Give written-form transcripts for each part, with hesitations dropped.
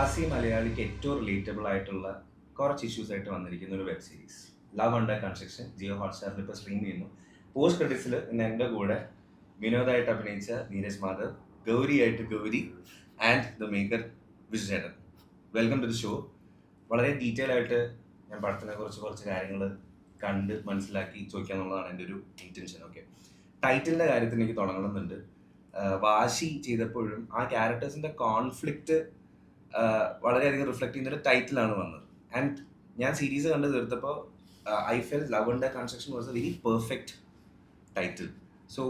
പ്രവാസി മലയാളിക്ക് ഏറ്റവും റിലേറ്റബിൾ ആയിട്ടുള്ള കുറച്ച് ഇഷ്യൂസ് ആയിട്ട് വന്നിരിക്കുന്ന ഒരു web series Love Under Construction Jio ഹോട്ട്സ്റ്റാറിൽ ഇപ്പോൾ സ്ട്രീം ചെയ്യുന്നു. പോസ്റ്റ് ക്രെഡിറ്റ്സിൽ ഇന്ന് എൻ്റെ കൂടെ വിനോദായിട്ട് അഭിനയിച്ച നീരജ് മാധവ്, ഗൗരി ആയിട്ട് Gouri and the maker Vishnu ചേട്ടൻ. Welcome to the show. വളരെ ഡീറ്റെയിൽ ആയിട്ട് ഞാൻ പടത്തിനെ കുറിച്ച് കുറച്ച് കാര്യങ്ങൾ കണ്ട് മനസ്സിലാക്കി ചോദിക്കാന്നുള്ളതാണ് എൻ്റെ ഒരു ഇൻറ്റൻഷൻ. ഓക്കെ, ടൈറ്റിലിൻ്റെ കാര്യത്തിൽ എനിക്ക് തുടങ്ങണമെന്നുണ്ട്. വാശി ചെയ്തപ്പോഴും ആ ക്യാരക്ടേഴ്സിൻ്റെ കോൺഫ്ലിക്റ്റ് വളരെയധികം റിഫ്ലക്ട് ചെയ്യുന്നൊരു ടൈറ്റിലാണ് വന്നത്. ആൻഡ് ഞാൻ സീരീസ് കണ്ട് തീർത്തപ്പോൾ I felt Love Under Construction was a very perfect title. So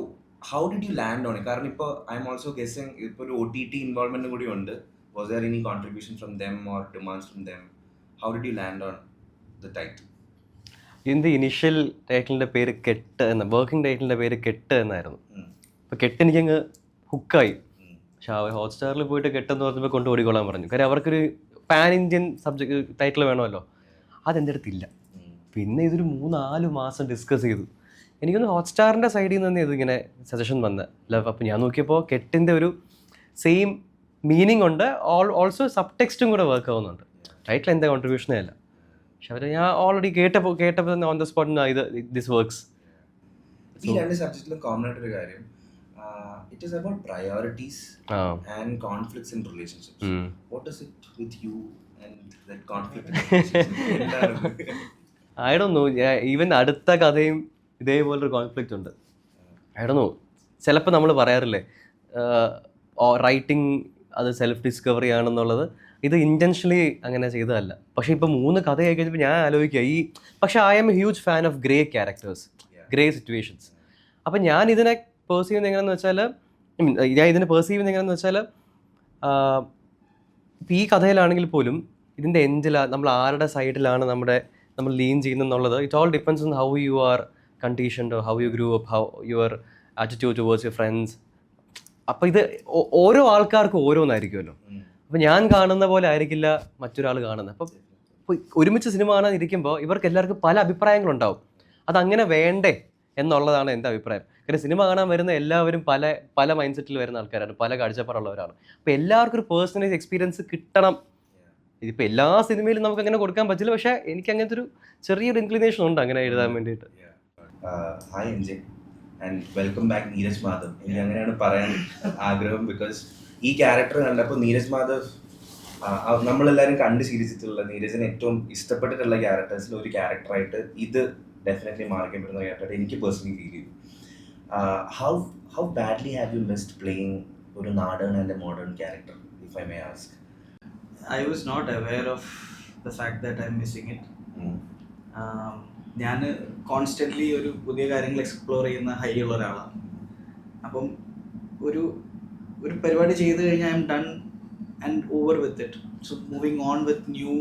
how did you land on it? കാരണം ഇപ്പോൾ ഐ എം ഓൾസോ ഗെസ്സിങ് ഇപ്പോൾ ഒരു OTT ഇൻവോൾവ്മെൻറ്റും കൂടി ഉണ്ട്. Was there any contribution from them or demands from them? How did you land on the title? ഇതിൻ്റെ initial ടൈറ്റിലിൻ്റെ പേര് കെട്ട് എന്ന, വർക്കിംഗ് ടൈറ്റിലിൻ്റെ പേര് കെട്ട് എന്നായിരുന്നു. അപ്പോൾ കെട്ട് എനിക്കങ്ങ് ഹുക്കായി. പക്ഷേ ഹോട്ട്സ്റ്റാറിൽ പോയിട്ട് കെട്ടെന്ന് പറഞ്ഞപ്പോൾ കൊണ്ട് ഓടിക്കൊള്ളാൻ പറഞ്ഞു. കാര്യം അവർക്കൊരു പാൻ ഇന്ത്യൻ സബ്ജക്ട് ടൈറ്റിൽ വേണമല്ലോ. അതെൻ്റെ അടുത്തില്ല. പിന്നെ ഇതൊരു 3-4 മാസം ഡിസ്കസ് ചെയ്തു. എനിക്കൊന്ന് ഹോട്ട്സ്റ്റാറിൻ്റെ സൈഡിൽ നിന്ന് തന്നെ ഇതിങ്ങനെ സജഷൻ വന്നത് ലവ്. അപ്പോൾ ഞാൻ നോക്കിയപ്പോൾ കെട്ടിൻ്റെ ഒരു സെയിം മീനിങ് ഉണ്ട്, ഓൾസോ സബ് ടെക്സ്റ്റും കൂടെ വർക്ക് ആവുന്നുണ്ട്. ടൈറ്റിൽ എന്താ കോൺട്രിബ്യൂഷനേ അല്ല. പക്ഷെ അവർ ഞാൻ ഓൾറെഡി കേട്ടപ്പോൾ തന്നെ ഓൺ ദ സ്പോട്ട് ഇത് ദിസ് വർക്ക്സ്. ഈ രണ്ട് സബ്ജക്റ്റിലും കോമൺ ആയിട്ടൊരു കാര്യം, it is about priorities and conflicts in relationships. What is it with you and that conflict in relationships? I don't know. Even അടുത്ത കഥയും ഇതേപോലൊരു കോൺഫ്ലിക്റ്റ് ഉണ്ട്. I don't know. ചിലപ്പോൾ നമ്മൾ പറയാറില്ലേ റൈറ്റിംഗ് അത് സെൽഫ് ഡിസ്കവറി ആണെന്നുള്ളത്. ഇത് ഇൻറ്റൻഷനലി അങ്ങനെ ചെയ്തതല്ല. പക്ഷേ ഇപ്പോൾ 3 കഥയായി കഴിഞ്ഞപ്പോൾ ഞാൻ ആലോചിക്കുക പക്ഷേ I am a huge fan of grey characters, grey situations. അപ്പം ഞാൻ ഇതിനെ പേഴ്സീവ് ചെയ്യുന്നത് എങ്ങനെയാണെന്ന് വെച്ചാൽ, ഇപ്പോൾ ഈ കഥയിലാണെങ്കിൽ പോലും ഇതിൻ്റെ എൻഡിൽ നമ്മൾ ആരുടെ സൈഡിലാണ് നമ്മൾ ലീൻ ചെയ്യുന്നതെന്നുള്ളത് it all depends on how you are conditioned, how you grew up, how your attitude towards your friends. അപ്പോൾ ഇത് ഓരോ ആൾക്കാർക്കും ഓരോന്നായിരിക്കുമല്ലോ. അപ്പോൾ ഞാൻ കാണുന്ന പോലെ ആയിരിക്കില്ല മറ്റൊരാൾ കാണുന്നത്. അപ്പോൾ ഒരുമിച്ച് സിനിമ കാണാൻ ഇരിക്കുമ്പോൾ ഇവർക്ക് എല്ലാവർക്കും പല അഭിപ്രായങ്ങളുണ്ടാവും. അതങ്ങനെ വേണ്ടേ എന്നുള്ളതാണ് എൻ്റെ അഭിപ്രായം. കാരണം സിനിമ കാണാൻ വരുന്ന എല്ലാവരും പല മൈൻഡ് സെറ്റിൽ വരുന്ന ആൾക്കാരാണ്, പല കാഴ്ചപ്പാടുള്ളവരാണ്. അപ്പോൾ എല്ലാവർക്കും ഒരു പേഴ്സണലൈസ് എക്സ്പീരിയൻസ് കിട്ടണം. ഇതിപ്പോൾ എല്ലാ സിനിമയിലും നമുക്ക് അങ്ങനെ കൊടുക്കാൻ പറ്റില്ല. പക്ഷേ എനിക്ക് അങ്ങനത്തെ ഒരു ചെറിയൊരു ഇൻക്ലിനേഷൻ ഉണ്ട് അങ്ങനെ എഴുതാൻ വേണ്ടിയിട്ട്. Hi NJ and welcome back Neeraj Madhav. എനിക്ക് അങ്ങനെയാണ് പറയാൻ ആഗ്രഹം. ബിക്കോസ് ഈ ക്യാരക്ടർ കണ്ടപ്പോൾ നീരജ് മാധവ് നമ്മളെല്ലാവരും കണ്ട് ശീലിച്ചിട്ടുള്ള, നീരജിന് ഏറ്റവും ഇഷ്ടപ്പെട്ടിട്ടുള്ള ക്യാരക്ടേഴ്സിൽ ഒരു ക്യാരക്ടറായിട്ട് ഇത് ഡെഫിനറ്റ്ലി മാറിക്കപ്പെടുന്ന ക്യാരക്ടറായിട്ട് എനിക്ക് പേഴ്സണലി ഫീൽ ചെയ്തു. How badly have you missed playing ഒരു നാടൻ and a modern character, if I may ask? I was not aware of the fact that I'm missing it. ഞാൻ കോൺസ്റ്റൻ്റ്ലി ഒരു പുതിയ കാര്യങ്ങൾ എക്സ്പ്ലോർ ചെയ്യുന്ന ഹൈയുള്ള ഒരാളാണ്. അപ്പം ഒരു പരിപാടി ചെയ്ത് കഴിഞ്ഞാൽ I M done and over with it. So moving on with new,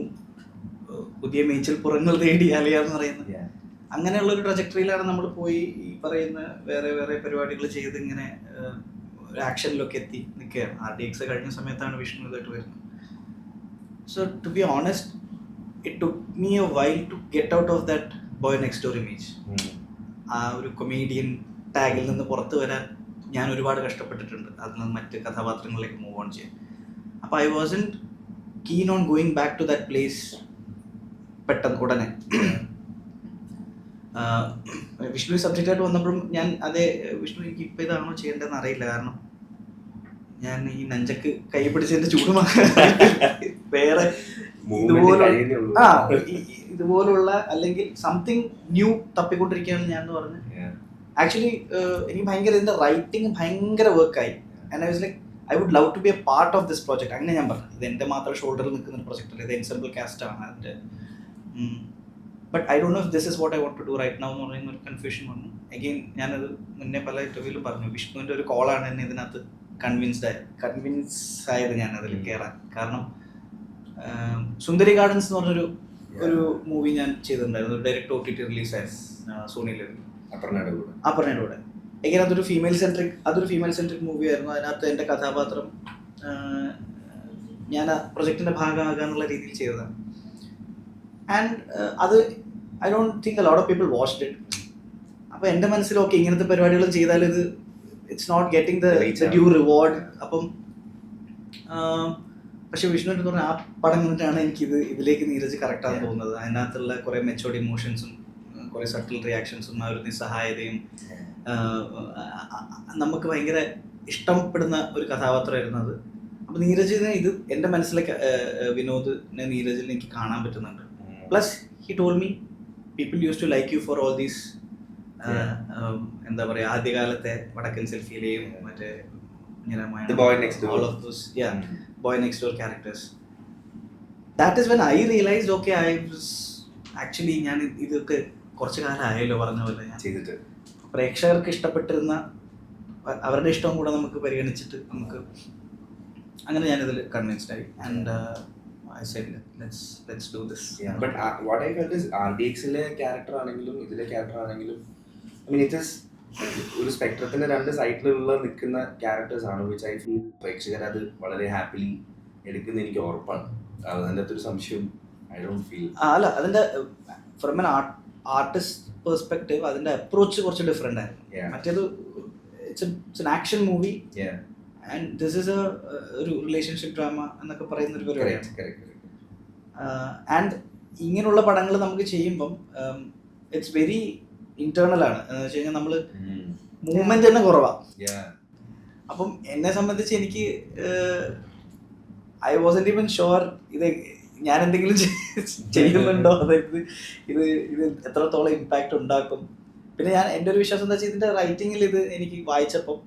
പുതിയ മേച്ചിൽ പുറങ്ങൾ തേടി അലയാന്ന് പറയുന്നത്. അങ്ങനെയുള്ളൊരു ട്രജക്ടറിയിലാണ് നമ്മൾ പോയി ഈ പറയുന്ന വേറെ പരിപാടികൾ ചെയ്ത് ഇങ്ങനെ ഒരു ആക്ഷനിലൊക്കെ എത്തി നിൽക്കുകയാണ്. RDX കഴിഞ്ഞ സമയത്താണ് വിഷ്ണു ഇതായിട്ട് വരുന്നത്. So to be honest, it took me a while to get out of that boy next door image. ആ ഒരു കൊമേഡിയൻ ടാഗിൽ നിന്ന് പുറത്ത് വരാൻ ഞാൻ ഒരുപാട് കഷ്ടപ്പെട്ടിട്ടുണ്ട്. അതിൽ നിന്ന് മറ്റ് കഥാപാത്രങ്ങളിലേക്ക് മൂവ് ഓൺ ചെയ്യാൻ. അപ്പോൾ I wasn't keen on going back to that place പെട്ടെന്ന് ഉടനെ. വിഷ്ണു സബ്ജക്റ്റായിട്ട് വന്നപ്പോഴും ഞാൻ വിഷ്ണു എനിക്ക് ഇപ്പം ഇതാണോ ചെയ്യേണ്ടതെന്ന് അറിയില്ല. കാരണം ഞാൻ ഈ നഞ്ചക്ക് കൈ പിടിച്ചതിൻ്റെ ചൂട് വേറെ ഇതുപോലുള്ള അല്ലെങ്കിൽ സംതിങ് ന്യൂ തപ്പിക്കൊണ്ടിരിക്കുകയാണ് ഞാൻ എന്ന് പറഞ്ഞ്. ആക്ച്വലി എനിക്ക് ഭയങ്കര ഇതിൻ്റെ റൈറ്റിംഗ് ഭയങ്കര വർക്കായി. And I was like I would love to be a part of this project. അങ്ങനെ ഞാൻ പറഞ്ഞു, ഇത് എൻ്റെ മാത്രം ഷോൾഡറിൽ നിൽക്കുന്ന ഒരു പ്രൊജക്റ്റ് അല്ല, ഇത് എൻസെമ്പിൾ കാസ്റ്റ് ആണ് അതിൻ്റെ. But I don't know if this is what I want to do right now എന്ന് പറയുന്ന ഒരു കൺഫ്യൂഷൻ വന്നു. അഗെയിൻ ഞാനത് മുന്നേ പല ഇൻ്റർവ്യൂവിലും പറഞ്ഞു, വിഷ്ണുവിൻ്റെ ഒരു കോളാണ് എന്നെ ഇതിനകത്ത് കൺവിൻസ് ആയത് ഞാൻ അതിൽ കയറാൻ. കാരണം സുന്ദരി ഗാർഡൻസ് എന്ന് പറഞ്ഞൊരു മൂവി ഞാൻ ചെയ്തിട്ടുണ്ടായിരുന്നു, ഡയറക്റ്റ് OTT റിലീസായിരുന്നു സോണിയിൽ, അപർണയുടെ കൂടെ. എങ്ങനെ അതൊരു ഫീമെയിൽ സെൻട്രിക് മൂവി ആയിരുന്നു. അതിനകത്ത് എൻ്റെ കഥാപാത്രം ഞാൻ ആ പ്രൊജക്റ്റിൻ്റെ ഭാഗമാകാന്നുള്ള രീതിയിൽ ചെയ്തതാണ്. ആൻഡ് അത് I don't think a lot of people watched it. അപ്പോൾ എൻ്റെ മനസ്സിൽ ഓക്കെ ഇങ്ങനത്തെ പരിപാടികൾ ചെയ്താൽ ഇത് it's not getting the due reward. അപ്പം പക്ഷെ വിഷ്ണുവിൻ്റെ എന്ന് പറഞ്ഞാൽ ആ പടം കണ്ടിട്ടാണ് എനിക്കിത് ഇതിലേക്ക് നീരജ് കറക്റ്റാന്ന് തോന്നുന്നത്. അതിനകത്തുള്ള കുറേ മെച്ചോർഡ് ഇമോഷൻസും കുറേ സട്ടിൽ റിയാക്ഷൻസും ആ ഒരു നിസ്സഹായതയും നമുക്ക് ഭയങ്കര ഇഷ്ടപ്പെടുന്ന ഒരു കഥാപാത്രമായിരുന്നു അത്. അപ്പോൾ നീരജിനെ ഇത് എൻ്റെ മനസ്സിലേക്ക് വിനോദിനെ നീരജിൽ എനിക്ക് കാണാൻ പറ്റുന്നുണ്ട്. Plus he told me people use to like you for all these എന്താ പറയുക ആദ്യകാലത്തെ വടക്കൻ സെൽഫിയിലെയും മറ്റേ boy next door characters. That is when I realized okay, I was actually ഞാൻ ഇതൊക്കെ കുറച്ച് കാലം ആയല്ലോ പറഞ്ഞ പോലെ ഞാൻ ചെയ്തിട്ട് പ്രേക്ഷകർക്ക് ഇഷ്ടപ്പെട്ടിരുന്ന അവരുടെ ഇഷ്ടം കൂടെ നമുക്ക് പരിഗണിച്ചിട്ട് നമുക്ക് അങ്ങനെ ഞാനിതിൽ കൺവിൻസ്ഡ് ആയി. And I said let's do this. Yeah, but what I felt is RDXലെ ക്യാരക്ടർ ആണെങ്കിലും ഇതിലെ ക്യാരക്ടർ ആണെങ്കിലും I mean it is ഒരു സ്പെക്ട്രത്തിന്റെ രണ്ട് സൈഡിലുള്ള നിൽക്കുന്ന ക്യാരക്ടേഴ്സ് ആണ് വിച്ച് ഐ ഫീൽ പ്രേക്ഷകർ അത് വളരെ ഹാപ്പിലി എടുക്കുന്ന എനിക്ക് ഉറപ്പാണ്. അതിൻ്റെ അകത്തൊരു സംശയം ഐ ഡോണ്ട് ഫീൽ അല്ല അതിൻ്റെ ഫ്രം എൻ ആർട്ടിസ്റ്റ് പെർസ്പെക്റ്റീവ് അതിൻ്റെ അപ്രോച്ച് കുറച്ച് ഡിഫറെൻ്റ് ആയിരുന്നു. മറ്റേത് it's an action movie and this is ഒരു റിലേഷൻഷിപ്പ് ഡ്രാമ എന്നൊക്കെ പറയുന്ന ഒരു പരിപാടിയാണ്. ആൻഡ് ഇങ്ങനെയുള്ള പടങ്ങൾ നമുക്ക് ചെയ്യുമ്പം ഇറ്റ്സ് വെരി ഇന്റേണൽ ആണ് എന്ന് വെച്ച് കഴിഞ്ഞാൽ നമ്മൾ മൂവ്മെന്റ് തന്നെ കുറവാണ്. അപ്പം എന്നെ സംബന്ധിച്ച് എനിക്ക് ഐ വാസന്റ് ഈവൻ ഷുവർ ഇത് ഞാൻ എന്തെങ്കിലും ചെയ്യുന്നുണ്ടോ, അതായത് ഇത് എത്രത്തോളം ഇമ്പാക്റ്റ് ഉണ്ടാക്കും. പിന്നെ ഞാൻ എൻ്റെ ഒരു വിശ്വാസം എന്താ വെച്ചാൽ ഇതിന്റെ റൈറ്റിങ്ങിൽ ഇത് എനിക്ക് വായിച്ചപ്പം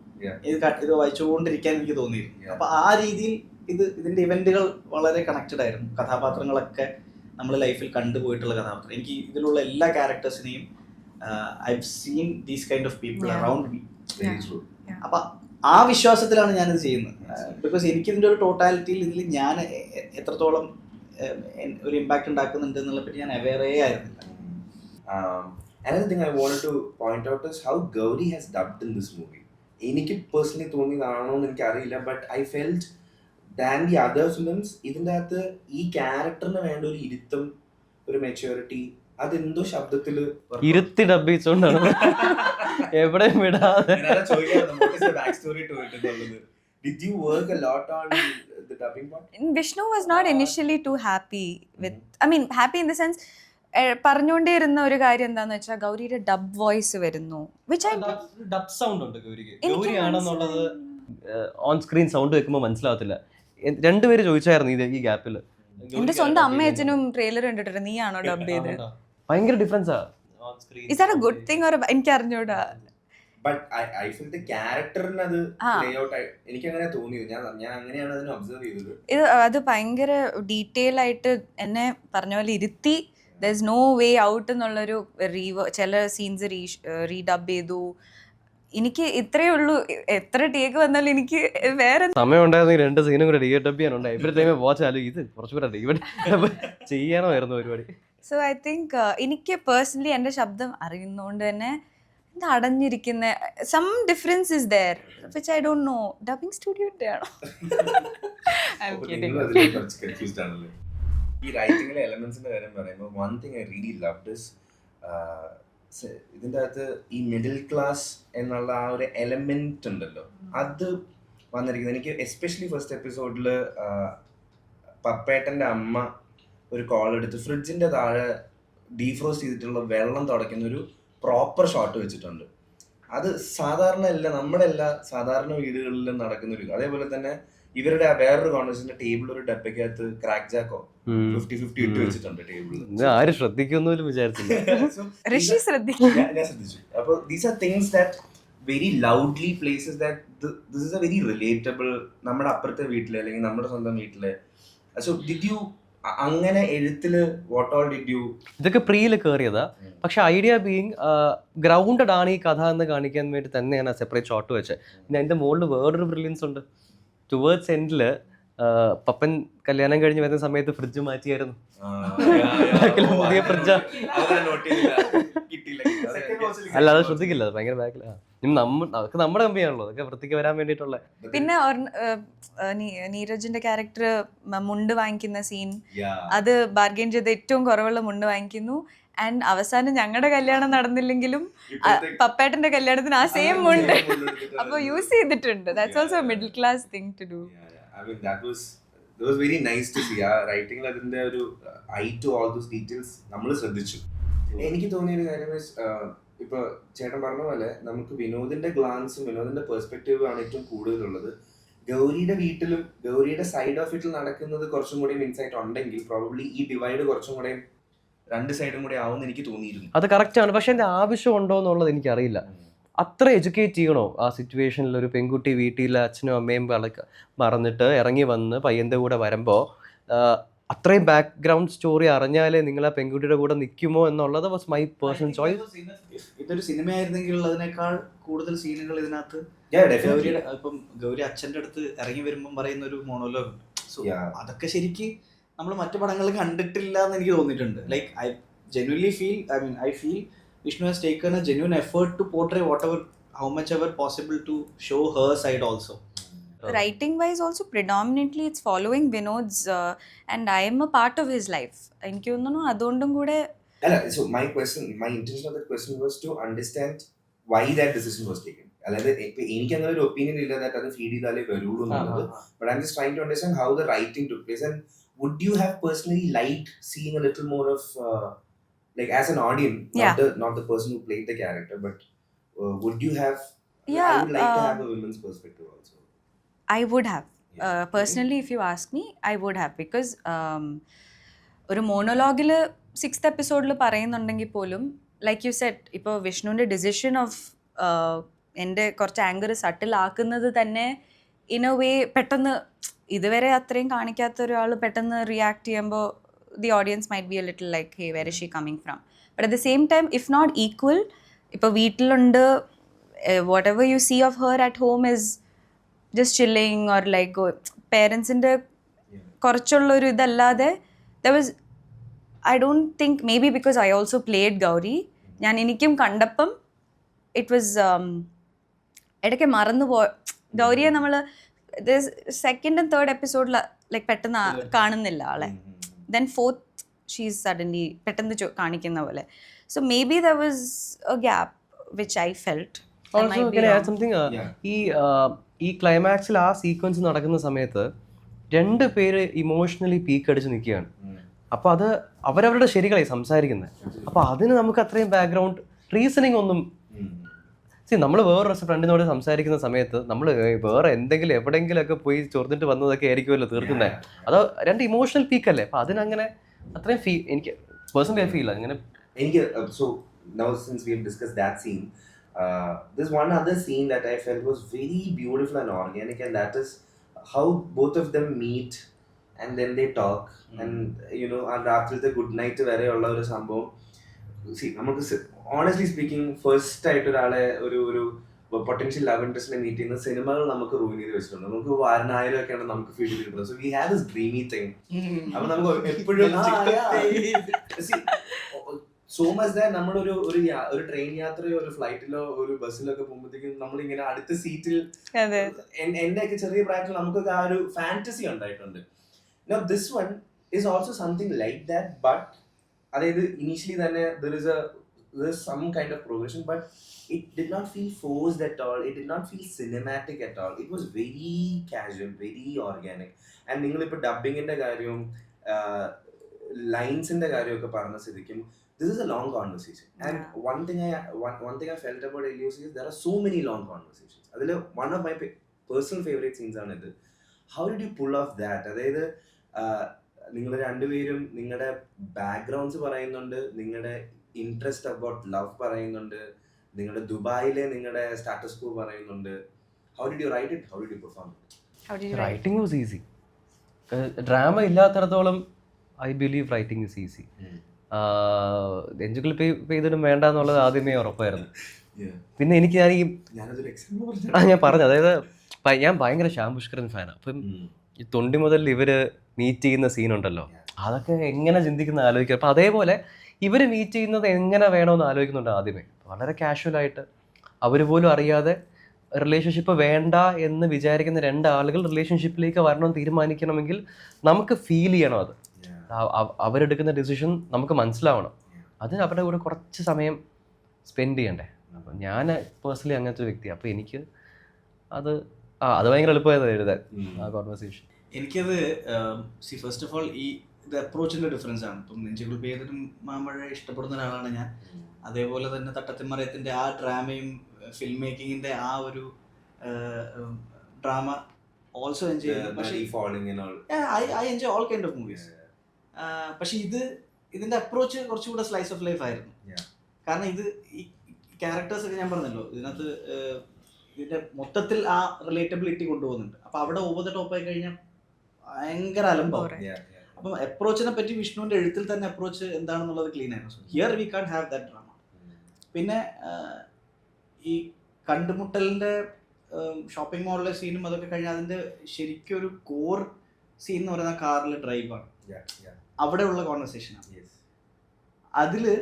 ഇത് വായിച്ചുകൊണ്ടിരിക്കാൻ എനിക്ക് തോന്നിയിരുന്നു. അപ്പൊ ആ രീതിയിൽ ഇതിന്റെ ഇവന്റുകൾ വളരെ കണക്റ്റഡ് ആയിരുന്നു. കഥാപാത്രങ്ങളൊക്കെ നമ്മൾ ലൈഫിൽ കണ്ടുപോയിട്ടുള്ള കഥാപാത്രം. എനിക്ക് ഇതിലുള്ള എല്ലാ ക്യാരക്ടേഴ്സിനെയും I've seen these kind of people around me. Very true. അപ്പൊ ആ വിശ്വാസത്തിലാണ് ഞാനിത് ചെയ്യുന്നത്. ബിക്കോസ് എനിക്കിതിൻ്റെ ഒരു ടോട്ടാലിറ്റിയിൽ ഇതിൽ ഞാൻ എത്രത്തോളം ഒരു ഇമ്പാക്ട് ഉണ്ടാക്കുന്നുണ്ട് എന്നുള്ള പറ്റി ഞാൻ അവെയറേ ആയിരുന്നില്ല. Another thing I wanted to point out is how Gouri has dubbed in this movie. എനിക്ക് പേഴ്സണലി തോന്നിയതാണോ എന്ന് എനിക്കറിയില്ല, but I felt than the other films ഇതിൻ്റെ അകത്ത് ഈ ക്യാരക്ടറിന് വേണ്ട ഒരു ഇരുത്തം, ഒരു മെച്യൂരിറ്റി അതെന്തോ ശബ്ദത്തില് ഇരുത്തി ഡബ്ബിച്ചോണ്ടാണ് എവിടെയും വിടാതെ. Did you work a lot on the dubbing part? Vishnu was not initially too happy with, I mean happy in the sense പറഞ്ഞുകൊണ്ടേയിരുന്ന ഒരു കാര്യം എന്താന്ന് വെച്ചാൽ ഗൗരിയുടെ ഡബ് വോയിസ് വരുന്നു, ഡബ് സൗണ്ട് ഉണ്ട് ഗൗരിക്ക്. ഗൗരി ആണെന്നുള്ളത് ഓൺ സ്ക്രീൻ സൗണ്ട് വെക്കുമ്പോൾ മനസ്സിലാവത്തില്ല. രണ്ടുപേര് ചോദിച്ചായിരുന്നു ഈ ഗ്യാപ്പിൽ. എന്റെ സ്വന്തം അമ്മയച്ഛനും ട്രെയിലർ കണ്ടിട്ടുണ്ട്, നീയാണോ ഡബ് ചെയ്തത്? ഭയങ്കര ഡിഫറൻസാ. Is that a good thing or എനിക്ക് അറിഞ്ഞൂടാ. But I feel the characterന് അത് layout എനിക്ക് അങ്ങനെ തോന്നിയത്. ഞാൻ അങ്ങനെയാണ് അതിനെ ഒബ്സർവ് ചെയ്തത്. അത് ഭയങ്കര ഡീറ്റെയിൽ ആയിട്ട് എന്നെ പറഞ്ഞ പോലെ ഇരുത്തി there's no way out എന്നുള്ളൊരു ചില സീൻസ് റീഡബ് ചെയ്തു. എനിക്ക് ഇത്രയേ ഉള്ളൂ, എത്ര ടേക്ക് വന്നാലും എനിക്ക് വേറെ സമയം ഉണ്ടായിരുന്നെങ്കിൽ 2 സീനും കൂടെ ഡബ് ചെയ്യാനുണ്ട്. എവറി ടൈം വാച്ച് ഇത് കുറച്ചുകൂടെ ചെയ്യണമായിരുന്നു പരിപാടി. സോ ഐ തിങ്ക് എനിക്ക് പേഴ്സണലി എൻ്റെ ശബ്ദം അറിയുന്നതുകൊണ്ട് തന്നെ ഇത് അടഞ്ഞിരിക്കുന്ന some difference is there which I don't know. Dubbing സ്റ്റുഡിയോയുടെ ആണോ? ഈ റൈറ്റിംഗിലെ എലമെന്റ്സിന്റെ കാര്യം പറയുമ്പോൾ one thing I really loved is ഇതിൻ്റെ അകത്ത് ഈ മിഡിൽ ക്ലാസ് എന്നുള്ള ആ ഒരു എലമെന്റ് ഉണ്ടല്ലോ, അത് വന്നിരിക്കുന്നത്. എനിക്ക് എസ്പെഷ്യലി ഫസ്റ്റ് എപ്പിസോഡിൽ പപ്പേട്ടൻ്റെ അമ്മ ഒരു കോൾ എടുത്ത് ഫ്രിഡ്ജിൻ്റെ താഴെ ഡീഫ്രോസ്റ്റ് ചെയ്തിട്ടുള്ള വെള്ളം തുടയ്ക്കുന്ന ഒരു പ്രോപ്പർ ഷോട്ട് വെച്ചിട്ടുണ്ട്. അത് സാധാരണ നമ്മുടെ എല്ലാ സാധാരണ വീടുകളിലും നടക്കുന്ന ഒരു. അതേപോലെ തന്നെ ഇവരുടെ വേറൊരു കോൺവെർസേഷന്റെ ടേബിൾ ഒരു ഡബ്ബയ്ക്കകത്ത് ക്രാക്ക് ജാക്കോ 50-50 ഇട്ട് വെച്ചിട്ടുണ്ട് ടേബിളിൽ. ആരും ശ്രദ്ധിക്കുമെന്ന് വിചാരിച്ചില്ല. ഞാൻ ശ്രദ്ധിച്ചു. അപ്പോൾ these are things that very loudly places that this is A very relatable നമ്മുടെ അപ്പുറത്തെ വീട്ടിലെ അല്ലെങ്കിൽ നമ്മുടെ സ്വന്തം വീട്ടിലെ. സോ ഡിഡ് യു അങ്ങനെ എഴുത്തില് വാട്ട് ഓൾ ഡിഡ് യു? ഇതൊക്കെ പ്രീയിൽ കയറിയതാ. പക്ഷെ ഐഡിയ ബീയിങ് ഗ്രൗണ്ടഡ് ആണ് ഈ കഥ എന്ന് കാണിക്കാൻ വേണ്ടി തന്നെയാണ് സെപ്പറേറ്റ് ഷോട്ട് വെച്ചത്. പിന്നെ അതിന്റെ മുകളിൽ വേറൊരു ബ്രില്യൻസ് ഉണ്ട്. ടുവേർഡ്സ് എൻഡില് പപ്പൻ കല്യാണം കഴിഞ്ഞ് വരുന്ന സമയത്ത് ഫ്രിഡ്ജ് മാറ്റിയായിരുന്നു. പുതിയ ഫ്രിഡ്ജാ. അല്ല അത് ശ്രദ്ധിക്കില്ല, അത് ഭയങ്കര ബാക്കിലാ. അതൊക്കെ നമ്മുടെ കമ്പനിയാണല്ലോ, അതൊക്കെ വൃത്തിക്ക് വരാൻ വേണ്ടിയിട്ടുള്ള. പിന്നെ നീരജിന്റെ ക്യാരക്ടർ മുണ്ട് വാങ്ങിക്കുന്ന സീൻ, അത് ബാർഗെയിൻ ചെയ്ത് ഏറ്റവും കുറവുള്ള മുണ്ട് വാങ്ങിക്കുന്നു. ആൻഡ് അവസാനം ഞങ്ങളുടെ കല്യാണം നടന്നില്ലെങ്കിലും പപ്പേട്ടന്റെ കല്യാണത്തിന് ആ സെയിം മുണ്ട് അപ്പൊ യൂസ് ചെയ്തിട്ടുണ്ട്. That's also middle class thing to do. I mean that was It was very nice to see. ആ റൈറ്റിംഗിൽ അതിന്റെ ഒരു eye to all those details നമ്മൾ ശ്രദ്ധിച്ചു. എനിക്ക് തോന്നിയൊരു കാര്യം ഇപ്പൊ ചേട്ടൻ പറഞ്ഞ പോലെ നമുക്ക് വിനോദിന്റെ ഗ്ലാൻസും വിനോദിന്റെ പെർസ്പെക്റ്റീവ് ആണ് ഏറ്റവും കൂടുതലുള്ളത്. ഗൗരിയുടെ വീട്ടിലും ഗൗരിയുടെ സൈഡ് ഓഫ് ഇറ്റിൽ നടക്കുന്നത് കുറച്ചും കൂടി ഇൻസൈറ്റ് ഉണ്ടെങ്കിൽ പ്രോബബ്ലി ഈ ഡിവൈഡ് കുറച്ചും കൂടെ രണ്ട് സൈഡും കൂടി ആവും എനിക്ക് തോന്നിയിരുന്നു. അത് കറക്റ്റ് ആണ്. പക്ഷെ അതിന്റെ ആവശ്യം ഉണ്ടോ എന്നുള്ളത് എനിക്കറിയില്ല. അത്ര എഡ്യൂക്കേറ്റ് ചെയ്യണോ ആ സിറ്റുവേഷനിൽ? ഒരു പെൺകുട്ടി വീട്ടിൽ അച്ഛനും അമ്മയും പറഞ്ഞിട്ട് ഇറങ്ങി വന്ന് പയ്യന്റെ കൂടെ വരുമ്പോൾ അത്രയും ബാക്ക്ഗ്രൗണ്ട് സ്റ്റോറി അറിഞ്ഞാലേ നിങ്ങൾ ആ പെൺകുട്ടിയുടെ കൂടെ നിൽക്കുമോ എന്നുള്ളത് വാസ് മൈ പേഴ്സണൽ ചോയ്സ്. ഇതൊരു സിനിമയായിരുന്നെങ്കിൽ അതിനേക്കാൾ കൂടുതൽ സീനുകൾ ഇതിനകത്ത് ഗൗരിയുടെ ഇപ്പം ഗൗരി അച്ഛൻ്റെ അടുത്ത് ഇറങ്ങി വരുമ്പം പറയുന്ന ഒരു മോണോലോഗ്. സോ അതൊക്കെ ശരിക്ക് നമ്മൾ മറ്റു പടങ്ങൾ കണ്ടിട്ടില്ല എന്ന് എനിക്ക് തോന്നിയിട്ടുണ്ട്. Like I genuinely feel I feel Vishnu has taken a genuine effort to portray how much ever possible to show her side also. Writing wise also predominantly it's following Vinod's and I am a part of his life. എനിക്ക് തോന്നുന്നു അതുകൊണ്ടും കൂടെ. So my intention of that question was to understand why that decision was taken. അല്ലാതെ എനിക്ക് അങ്ങനെ ഒരു opinion ഇല്ല that അത് ഫീഡ് ചെയ്താലേ വരുള്ളൂ എന്നുള്ളത്. But I'm just trying to understand how the writing took place, and would you have personally liked seeing a little more of like as an audience, not the person who played the character, but would you have? I would like to have a women's perspective also. I would have. Personally, if you ask me, I would have, because ഒരു മോണോലോഗിൽ 6th എപ്പിസോഡിൽ പറയുന്നുണ്ടെങ്കിൽ പോലും like you said, ഇപ്പോൾ വിഷ്ണുവിൻ്റെ decision of എൻ്റെ കുറച്ച് anchor subtle ആക്കുന്നത് തന്നെ ഇൻ എ വേ പെട്ടെന്ന് ഇതുവരെ അത്രയും കാണിക്കാത്ത ഒരാൾ പെട്ടെന്ന് റിയാക്ട് ചെയ്യുമ്പോൾ the audience might be a little like, hey, where is she coming from? But at the same time, if not equal, ipo veettiluണ്ട്, whatever you see of her at home is just chilling or like parents inde korchulla oru idallade, there was, I don't think, maybe because I also played Gouri, njan enikkum kandappam it was edakke marannu Gouriye nammal this second and third episode like pettanna കാണുന്നില്ല ആളെ. Then 4th she's suddenly pettannu കാണിക്കുന്ന പോലെ. So maybe there was a gap which I felt. Also can I add something? ഈ ക്ലൈമാക്സിൽ ആ sequence നടക്കുന്ന സമയത്ത് 2 പേര് emotionally peak അടിച്ച് നിൽക്കുകയാണ്. അപ്പോൾ അത് അവരവരുടെ ശരികളായി സംസാരിക്കുന്നത്. അപ്പോൾ അതിന് നമുക്ക് അത്രയും ബാക്ക്ഗ്രൗണ്ട് റീസണിങ് ഒന്നും നമ്മൾ വേറൊരു ഫ്രണ്ടിനോട് സംസാരിക്കുന്ന സമയത്ത് നമ്മൾ വേറെ എന്തെങ്കിലും എവിടെയെങ്കിലുമൊക്കെ പോയി ചൊറിഞ്ഞിട്ട് വന്നതൊക്കെ ആയിരിക്കുമല്ലോ തീർക്കുന്നത്. അത് 2 ഇമോഷണൽ പീക്ക് അല്ലേ? അപ്പം അതിനങ്ങനെ അത്രയും എനിക്ക് പേഴ്സണലി ഫീൽ അങ്ങനെ എനിക്ക്. So now since we have discussed that scene, there's one other scene that I felt was very beautiful and organic, and that is how both of them meet and then they talk and you know ആ രാത്രിത്തെ good night വരെ ഉള്ള ഒരു സംഭവം. നമുക്ക് honestly speaking first ആയിട്ട് ഒരാളെ ഒരു പൊട്ടൻഷ്യൽ ലവ് ഇൻട്രസ്റ്റിനെ മീറ്റ് ചെയ്യുന്ന സിനിമകൾ നമുക്ക് റൂയിൻ ചെയ്ത് വെച്ചിട്ടുണ്ട്. നമുക്ക് വാരനായാലും ഒക്കെയാണ് നമുക്ക് ഫീൽ ചെയ്തിട്ടുള്ളത്. So we have this dreamy thing. അപ്പൊ നമുക്ക് എപ്പോഴും സോ മച്ച് ദാറ്റ് നമ്മളൊരു ഒരു ട്രെയിൻ യാത്രയോ ഒരു ഫ്ലൈറ്റിലോ ഒരു ബസ്സിലോ ഒക്കെ പോകുമ്പോഴത്തേക്കും നമ്മളിങ്ങനെ അടുത്ത സീറ്റിൽ എന്റെ ഒക്കെ ചെറിയ പ്രായത്തിൽ നമുക്കൊക്കെ ആ ഒരു ഫാന്റസി ഉണ്ടായിട്ടുണ്ട്. Now this one is also something like that, but അതായത് ഇനീഷ്യലി തന്നെ there's some kind of progression, but it did not feel forced at all. It did not feel cinematic at all. It was very casual, very organic. And നിങ്ങളിപ്പോൾ ഡബിങ്ങിന്റെ കാര്യവും ലൈൻസിന്റെ കാര്യമൊക്കെ പറഞ്ഞ സ്ഥിതിക്കും this is a long conversation. And one thing I felt about LUC is there are so many long conversations. അതിൽ one of my personal favorite scenes ആണ് ഇത്. How did you pull off that? അതായത് നിങ്ങൾ രണ്ടുപേരും നിങ്ങളുടെ backgrounds പറയുന്നുണ്ട്, നിങ്ങളുടെ interest about love പറയുന്നുണ്ട്, നിങ്ങളുടെ ദുബായിലെ നിങ്ങളുടെ സ്റ്റാറ്റസ് കോ പറയുന്നുണ്ട്. How did you write it? How did you perform it? Writing was easy. Drama ഇല്ലാത്തടത്തോളം I believe writing is easy. എഞ്ചുകൾ പെയ്തിടും വേണ്ട എന്നുള്ളത് ആദ്യമേ ഉറപ്പായിരുന്നു. പിന്നെ എനിക്ക് ഞാൻ പറഞ്ഞു, അതായത് ഞാൻ ഭയങ്കര ശ്യാം പുഷ്കരൻ ഫാനാണ്. അപ്പം ഈ തൊണ്ടി മുതൽ ഇവര് മീറ്റ് ചെയ്യുന്ന സീനുണ്ടല്ലോ, അതൊക്കെ എങ്ങനെ ചിന്തിക്കുന്ന ആലോചിക്കുക. അപ്പം അതേപോലെ ഇവർ മീറ്റ് ചെയ്യുന്നത് എങ്ങനെ വേണമെന്ന് ആലോചിക്കുന്നുണ്ട് ആദ്യമേ. വളരെ കാഷ്വലായിട്ട് അവർ പോലും അറിയാതെ റിലേഷൻഷിപ്പ് വേണ്ട എന്ന് വിചാരിക്കുന്ന 2 ആളുകൾ റിലേഷൻഷിപ്പിലേക്ക് വരണമെന്ന് തീരുമാനിക്കണമെങ്കിൽ നമുക്ക് ഫീൽ ചെയ്യണം. അത് അവരെടുക്കുന്ന ഡിസിഷൻ നമുക്ക് മനസ്സിലാവണം. അതിന് അവരുടെ കൂടെ കുറച്ച് സമയം സ്പെൻഡ് ചെയ്യണ്ടേ. അപ്പം ഞാൻ പേഴ്സണലി അങ്ങനത്തെ ഒരു വ്യക്തിയാണ്. അപ്പോൾ എനിക്ക് അത് ഭയങ്കര എളുപ്പമായിരുന്നു എഴുതാൻ ആ കോൺവെർസേഷൻ. എനിക്കത് ഫസ്റ്റ് ഓഫ് ഓൾ ഇത് അപ്രോച്ചിന്റെ ഡിഫറൻസ് ആണ്. ഇപ്പം നെഞ്ചുകൾ പേരിനും മാമ്പഴ ഇഷ്ടപ്പെടുന്ന ഒരാളാണ് ഞാൻ. അതേപോലെ തന്നെ തട്ടത്തിമറയത്തിന്റെ ആ ഡ്രാമയും ഫിലിം മേക്കിങ്ങിന്റെ ആ ഒരു ഡ്രാമ ഓൾസോ എൻജോയ് ചെയ്തു. പക്ഷേ I enjoy all kind of movies. പക്ഷെ ഇതിന്റെ അപ്രോച്ച് കുറച്ചുകൂടെ സ്ലൈസ് ഓഫ് ലൈഫ് ആയിരുന്നു. കാരണം ഈ ക്യാരക്ടേഴ്സ് ഒക്കെ ഞാൻ പറഞ്ഞല്ലോ, ഇതിനകത്ത് ഇതിന്റെ മൊത്തത്തിൽ ആ റിലേറ്റബിലിറ്റി കൊണ്ടുപോകുന്നുണ്ട്. അപ്പൊ അവിടെ ഓവർ ദ ടോപ്പ് ആയി കഴിഞ്ഞാൽ ഭയങ്കര അലമ്പാവും. അപ്പം അപ്രോച്ചിനെ പറ്റി വിഷ്ണുവിന്റെ എഴുത്തിൽ തന്നെ അപ്രോച്ച് എന്താണെന്നുള്ളത് ക്ലീൻ ആയിരുന്നു. Here we can have that drama. പിന്നെ ഈ കണ്ടുമുട്ടലിന്റെ ഷോപ്പിംഗ് മോളിലെ സീനും അതൊക്കെ കഴിഞ്ഞാൽ അതിന്റെ ശരിക്കും ഒരു കോർ സീൻ എന്ന് പറയുന്ന കാറിലെ ഡ്രൈവാണ്. അവിടെ ഉള്ള കോൺവെർസേഷനാണ്. അതില്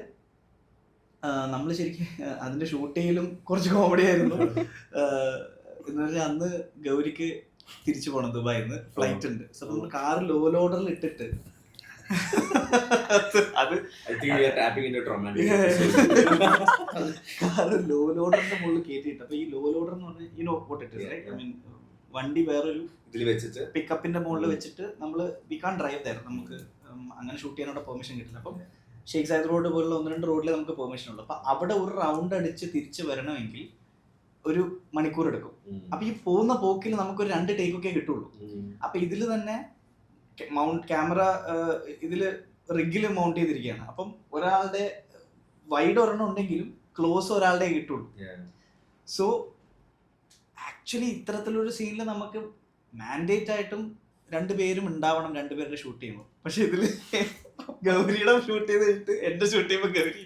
നമ്മൾ ശരിക്കും അതിന്റെ ഷൂട്ട് ചെയ്യലും കുറച്ച് കോമഡി ആയിരുന്നു. എന്ന് പറഞ്ഞാൽ അന്ന് ഗൗരിക്ക് തിരിച്ചു പോകണം, ദുബായിന്ന് ഫ്ലൈറ്റ് ഉണ്ട്. സോ നമ്മൾ കാർ ലോ ലോഡറിൽ ഇട്ടിട്ട് കാറ് ലോ ലോഡറിന്റെ മുകളിൽ കയറ്റിയിട്ട്, അപ്പൊ ഈ ലോ ലോഡർ എന്ന് പറഞ്ഞാൽ you know what it is, right? I mean വണ്ടി വേറൊരു ഇതിൽ വെച്ചിട്ട് പിക്കപ്പിന്റെ മുകളിൽ വെച്ചിട്ട് നമ്മൾ വി കാൻ ഡ്രൈവ് ദയർ. നമുക്ക് അങ്ങനെ ഷൂട്ട് ചെയ്യാനുള്ള പെർമിഷൻ കിട്ടില്ല. അപ്പം ഷെയ്ഖ് സായിദ് റോഡ് പോലുള്ള 1-2 റോഡിൽ നമുക്ക് പെർമിഷൻ ഉള്ളു. അപ്പൊ അവിടെ ഒരു റൗണ്ട് അടിച്ച് തിരിച്ച് വരണമെങ്കിൽ 1 മണിക്കൂർ എടുക്കും. അപ്പൊ ഈ പോകുന്ന പോക്കിൽ നമുക്കൊരു 2 ടേക്കൊക്കെ കിട്ടുള്ളൂ. അപ്പൊ ഇതില് തന്നെ ക്യാമറ ഇതില് റിഗില് മൗണ്ട് ചെയ്തിരിക്കുകയാണ്. അപ്പം ഒരാളുടെ വൈഡ് ഒരെണ്ണം ഉണ്ടെങ്കിലും ക്ലോസ് ഒരാളുടെ കിട്ടുള്ളൂ. സോ ആക്ച്വലി ഇത്തരത്തിലൊരു സീനിൽ നമുക്ക് മാൻഡേറ്റ് ആയിട്ടും 2 പേരും ഉണ്ടാവണം, 2 പേരുടെ ഷൂട്ട് ചെയ്യുമ്പോൾ. പക്ഷെ ഇതില് ഗൗരിയുടെ ഷൂട്ട് ചെയ്ത് കഴിഞ്ഞിട്ട് എന്റെ ഷൂട്ട് ചെയ്യുമ്പോ ഗൗരി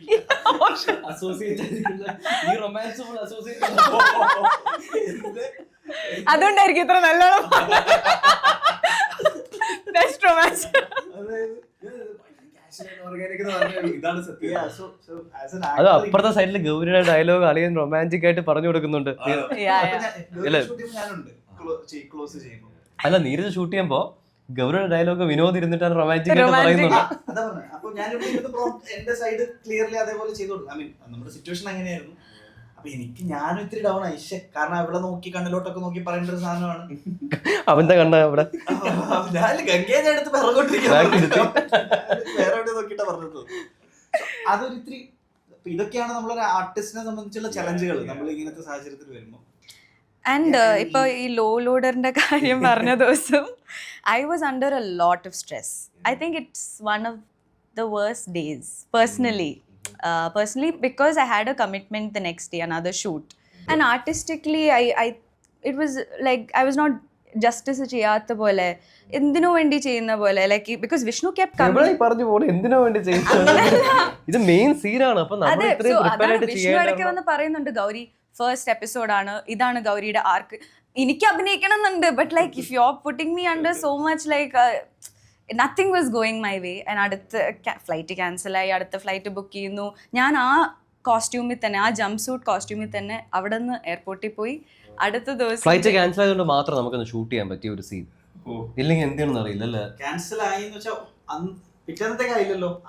അതുകൊണ്ടായിരിക്കും ഇത്ര നല്ലോണം. അത് അപ്പുറത്തെ സൈഡില് ഗൗരിയുടെ ഡയലോഗ് അളിയൻ റൊമാൻറ്റിക് ആയിട്ട് പറഞ്ഞു കൊടുക്കുന്നുണ്ട്. അല്ല, നീരജ് ഷൂട്ട് ചെയ്യുമ്പോ ഗൗരിയുടെ ഡയലോഗ് വിനോദ് ഇരുന്നിട്ടാണ് റൊമാൻറ്റിക് ആയിട്ട് പറയുന്നത്. അപ്പൊ എന്റെ സൈഡ് ക്ലിയർലി അതേപോലെ ചെയ്തു കൊടുക്കും. ഐ മീൻ നമ്മുടെ സിറ്റുവേഷൻ അങ്ങനെയായിരുന്നു. അപ്പൊ ഞാനും ഇത്തിരി ഡൗൺ ആയി. കാരണം അവിടെ നോക്കി കണ്ണിലോട്ടൊക്കെ നോക്കി പറയേണ്ട ഒരു സാധനമാണ്. അവന്റെ കണ്ണ അവിടെ ഞാൻ ഗംഗേനെ എടുത്ത് പിറകോട്ടിരിക്കുന്നു, വേറെ എവിടെ നോക്കിട്ടാ പറഞ്ഞത്. അതൊരു ഇത്തിരി ഇതൊക്കെയാണ് നമ്മളൊരു ആർട്ടിസ്റ്റിനെ സംബന്ധിച്ചുള്ള ചലഞ്ചുകൾ നമ്മൾ ഇങ്ങനത്തെ സാഹചര്യത്തിൽ വരുമ്പോൾ. ആൻഡ് ഇപ്പോൾ ഈ ലോ ലോഡറിൻ്റെ കാര്യം പറഞ്ഞ ദിവസം I was under a lot of stress. I think it's one of the worst days personally. Personally, because I had a commitment the next day, another shoot. And artistically, it was like I was not justice ചെയ്യാത്ത പോലെ, എന്തിനു വേണ്ടി ചെയ്യുന്ന പോലെ, like because Vishnu kept coming. പറഞ്ഞു പോലെ എന്തിനു വേണ്ടി ചെയ്യുന്നത്, ഇത് മെയിൻ സീനാണ്. അപ്പൊ നമ്മൾ ഇത്രയും പ്രിപ്പയർ ആയിട്ട് വിഷ്ണു ഇടയ്ക്ക് വന്ന് പറയുന്നുണ്ട്, ഗൗരി ഫസ്റ്റ് എപ്പിസോഡാണ്, ഇതാണ് ഗൗരിയുടെ ആർക്ക്, എനിക്ക് അഭിനയിക്കണം എന്നുണ്ട്. But like if you are putting me under so much like nothing was going my way. And അടുത്ത ഫ്ലൈറ്റ് ക്യാൻസലായി, അടുത്ത ഫ്ലൈറ്റ് ബുക്ക് ചെയ്യുന്നു. ഞാൻ ആ കോസ്റ്റ്യൂമിൽ തന്നെ, ആ ജംപ് സൂട്ട് കോസ്റ്റ്യൂമിൽ തന്നെ അവിടെ നിന്ന് എയർപോർട്ടിൽ പോയി. അടുത്ത ദിവസം ഫ്ലൈറ്റ് ക്യാൻസൽ ആയതുകൊണ്ട് മാത്രം നമുക്കൊന്ന് ഷൂട്ട് ചെയ്യാൻ പറ്റിയ ഒരു സീൻ. ഇല്ലെങ്കിൽ എന്താണെന്ന് അറിയില്ല അല്ലേ? ക്യാൻസൽ ആയി എന്ന് വെച്ചാൽ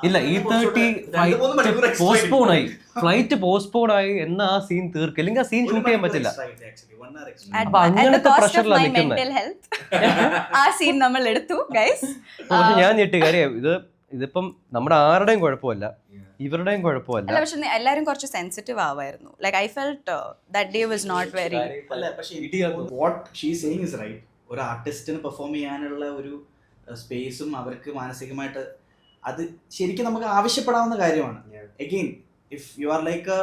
ഇല്ല, ഈ 30 പോസ്റ്റ്പോൺ ആയി, ഫ്ലൈറ്റ് പോസ്റ്റ്പോൺ ആയി എന്ന ആ സീൻ തീർക്കും, അല്ലെങ്കിൽ ആ സീൻ ഷൂട്ട് ചെയ്യാൻ പറ്റില്ല. അപ്പൊ അങ്ങനത്തെ പ്രഷറിലാണ് നിൽക്കുന്നത്. ആ സീൻ നമ്മൾ എടുത്തു ഗൈസ്. പക്ഷെ ഞാൻ ഞെട്ടി കാര്യം, ഇതിപ്പം നമ്മുടെ ആരുടെയും കുഴപ്പമല്ല, ഇവരുടെയും കുഴപ്പമല്ല. പക്ഷെ എല്ലാരും കുറച്ച് സെൻസിറ്റീവ് ആവായിരുന്നു. Like I felt that day was not very. What she saying is right. ഒരു ആർട്ടിസ്റ്റിന് പെർഫോം ചെയ്യാനുള്ള ഒരു സ്പേസും അവർക്ക് മാനസികമായിട്ട് അത് ശരിക്കും നമുക്ക് ആവശ്യപ്പെടാവുന്ന കാര്യമാണ്. Again if you are like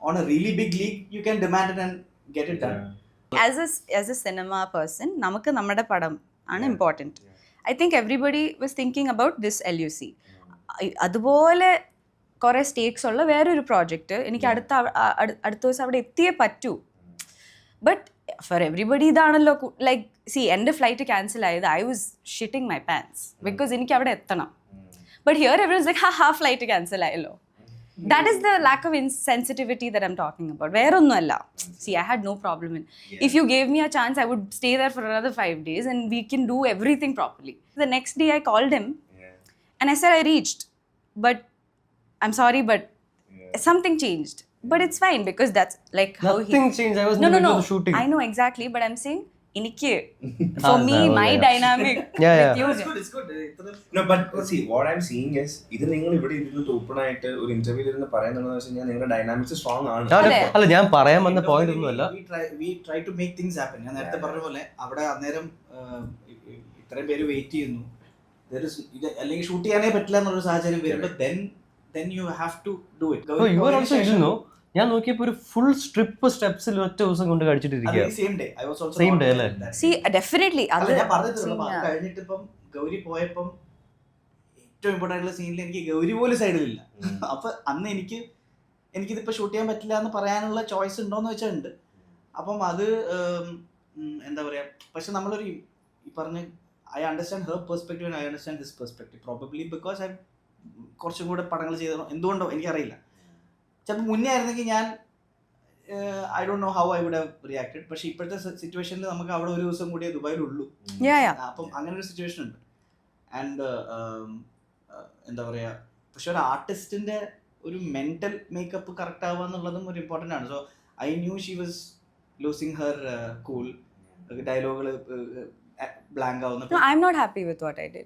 on a really big league you can demand it and get it done. As a cinema person നമുക്ക് നമ്മുടെ പടം ആണ് important. I think everybody was thinking about this LUC. അതുപോലെ കുറേ stakes ഉള്ള വേറൊരു project എനിക്ക് അടുത്ത ദിവസം അവിടെ എത്തിയേ പറ്റൂ. ബട്ട് ഫോർ എവറിബഡി ഇതാണല്ലോ ലൈക്ക് സി എൻ്റെ ഫ്ലൈറ്റ് ക്യാൻസൽ ആയത് I was shitting my pants because എനിക്ക് അവിടെ എത്തണം. But here every was like ഹാ ഫ്ലൈറ്റ് ക്യാൻസൽ ആയല്ലോ. That is the lack of insensitivity that I'm talking about. വേറൊന്നുമല്ല. See, I had no problem in. If you gave me a chance, I would stay there for another 5 days and we can do everything properly. The next day I called him and I said I reached. But I'm sorry, but something changed. But it's fine because that's like how Nothing changed. I was in the middle of the shooting. I know exactly, but I'm saying എനിക്ക് for me my dynamic with you No, but see, what I'm seeing is ഇത് നിങ്ങൾ ഇവിടെ ഇരുന്ന് open ആയിട്ട് ഒരു ഇന്റർവ്യൂവിൽ ഇരുന്ന് പറയുന്നുണ്ടെന്ന് വെച്ച് കഴിഞ്ഞാൽ നിങ്ങളുടെ ഡൈനാമിക്സ് സ്ട്രോങ് ആണ്. അല്ല ഞാൻ പറയാൻ വന്ന പോയിന്റ് ഒന്നുമല്ല. We try to make things happen. ഞാൻ നേരത്തെ പറഞ്ഞ പോലെ അവിടെ അന്നേരം ഇത്രയും പേര് വെയിറ്റ് ചെയ്യുന്നു, അല്ലെങ്കിൽ ഷൂട്ട് ചെയ്യാനേ പറ്റില്ല എന്നുള്ളൊരു സാഹചര്യം വരുമ്പോൾ then you have to do it. You are also ഇരുന്നു. ഞാൻ നോക്കിയപ്പോ ഒരു ഫുൾ സ്റ്റെപ്സിൽ ഒറ്റ ദിവസം കൊണ്ട് കഴിച്ചിട്ടിരിക്കുക. സെയിം ഡേ അല്ലേ? see definitely അത് ഞാൻ പറഞ്ഞിട്ടുള്ളൂ. കഴിഞ്ഞിട്ട് ഇപ്പം ഗൗരി പോയപ്പം ഏറ്റവും ഇമ്പോർട്ടൻ്റ് ആയിട്ടുള്ള സീനിൽ എനിക്ക് ഗൗരി പോലും സൈഡിലില്ല. അപ്പൊ അന്ന് എനിക്കിതിപ്പോ ഷൂട്ട് ചെയ്യാൻ പറ്റില്ല എന്ന് പറയാനുള്ള ചോയ്സ് ഉണ്ടോന്ന് വെച്ചാൽ ഉണ്ട്. അപ്പം അത് എന്താ പറയാ, പക്ഷെ നമ്മളൊരു ഈ പറഞ്ഞ I understand her perspective and I understand his perspective. Probably because I കുറച്ചും കൂടെ പടങ്ങൾ ചെയ്തോ എന്തുകൊണ്ടോ എനിക്കറിയില്ല. ചിലപ്പോൾ മുന്നേ ആയിരുന്നെങ്കിൽ ഞാൻ I don't know how I would have reacted. പക്ഷെ ഇപ്പോഴത്തെ സിറ്റുവേഷനിൽ നമുക്ക് അവിടെ ഒരു ദിവസം കൂടിയേ ദുബായിലുള്ളൂ. അപ്പം അങ്ങനെ ഒരു സിറ്റുവേഷൻ ഉണ്ട്. ആൻഡ് എന്താ പറയുക, പക്ഷെ ഒരു ആർട്ടിസ്റ്റിന്റെ ഒരു മെന്റൽ മേക്കപ്പ് കറക്റ്റ് ആവുക എന്നുള്ളതും ഒരു ഇമ്പോർട്ടൻ്റ് ആണ്. So I knew she was losing her cool, ഡയലോഗുകൾ ബ്ലാങ്ക് ആവുന്ന. I'm not happy with what I did.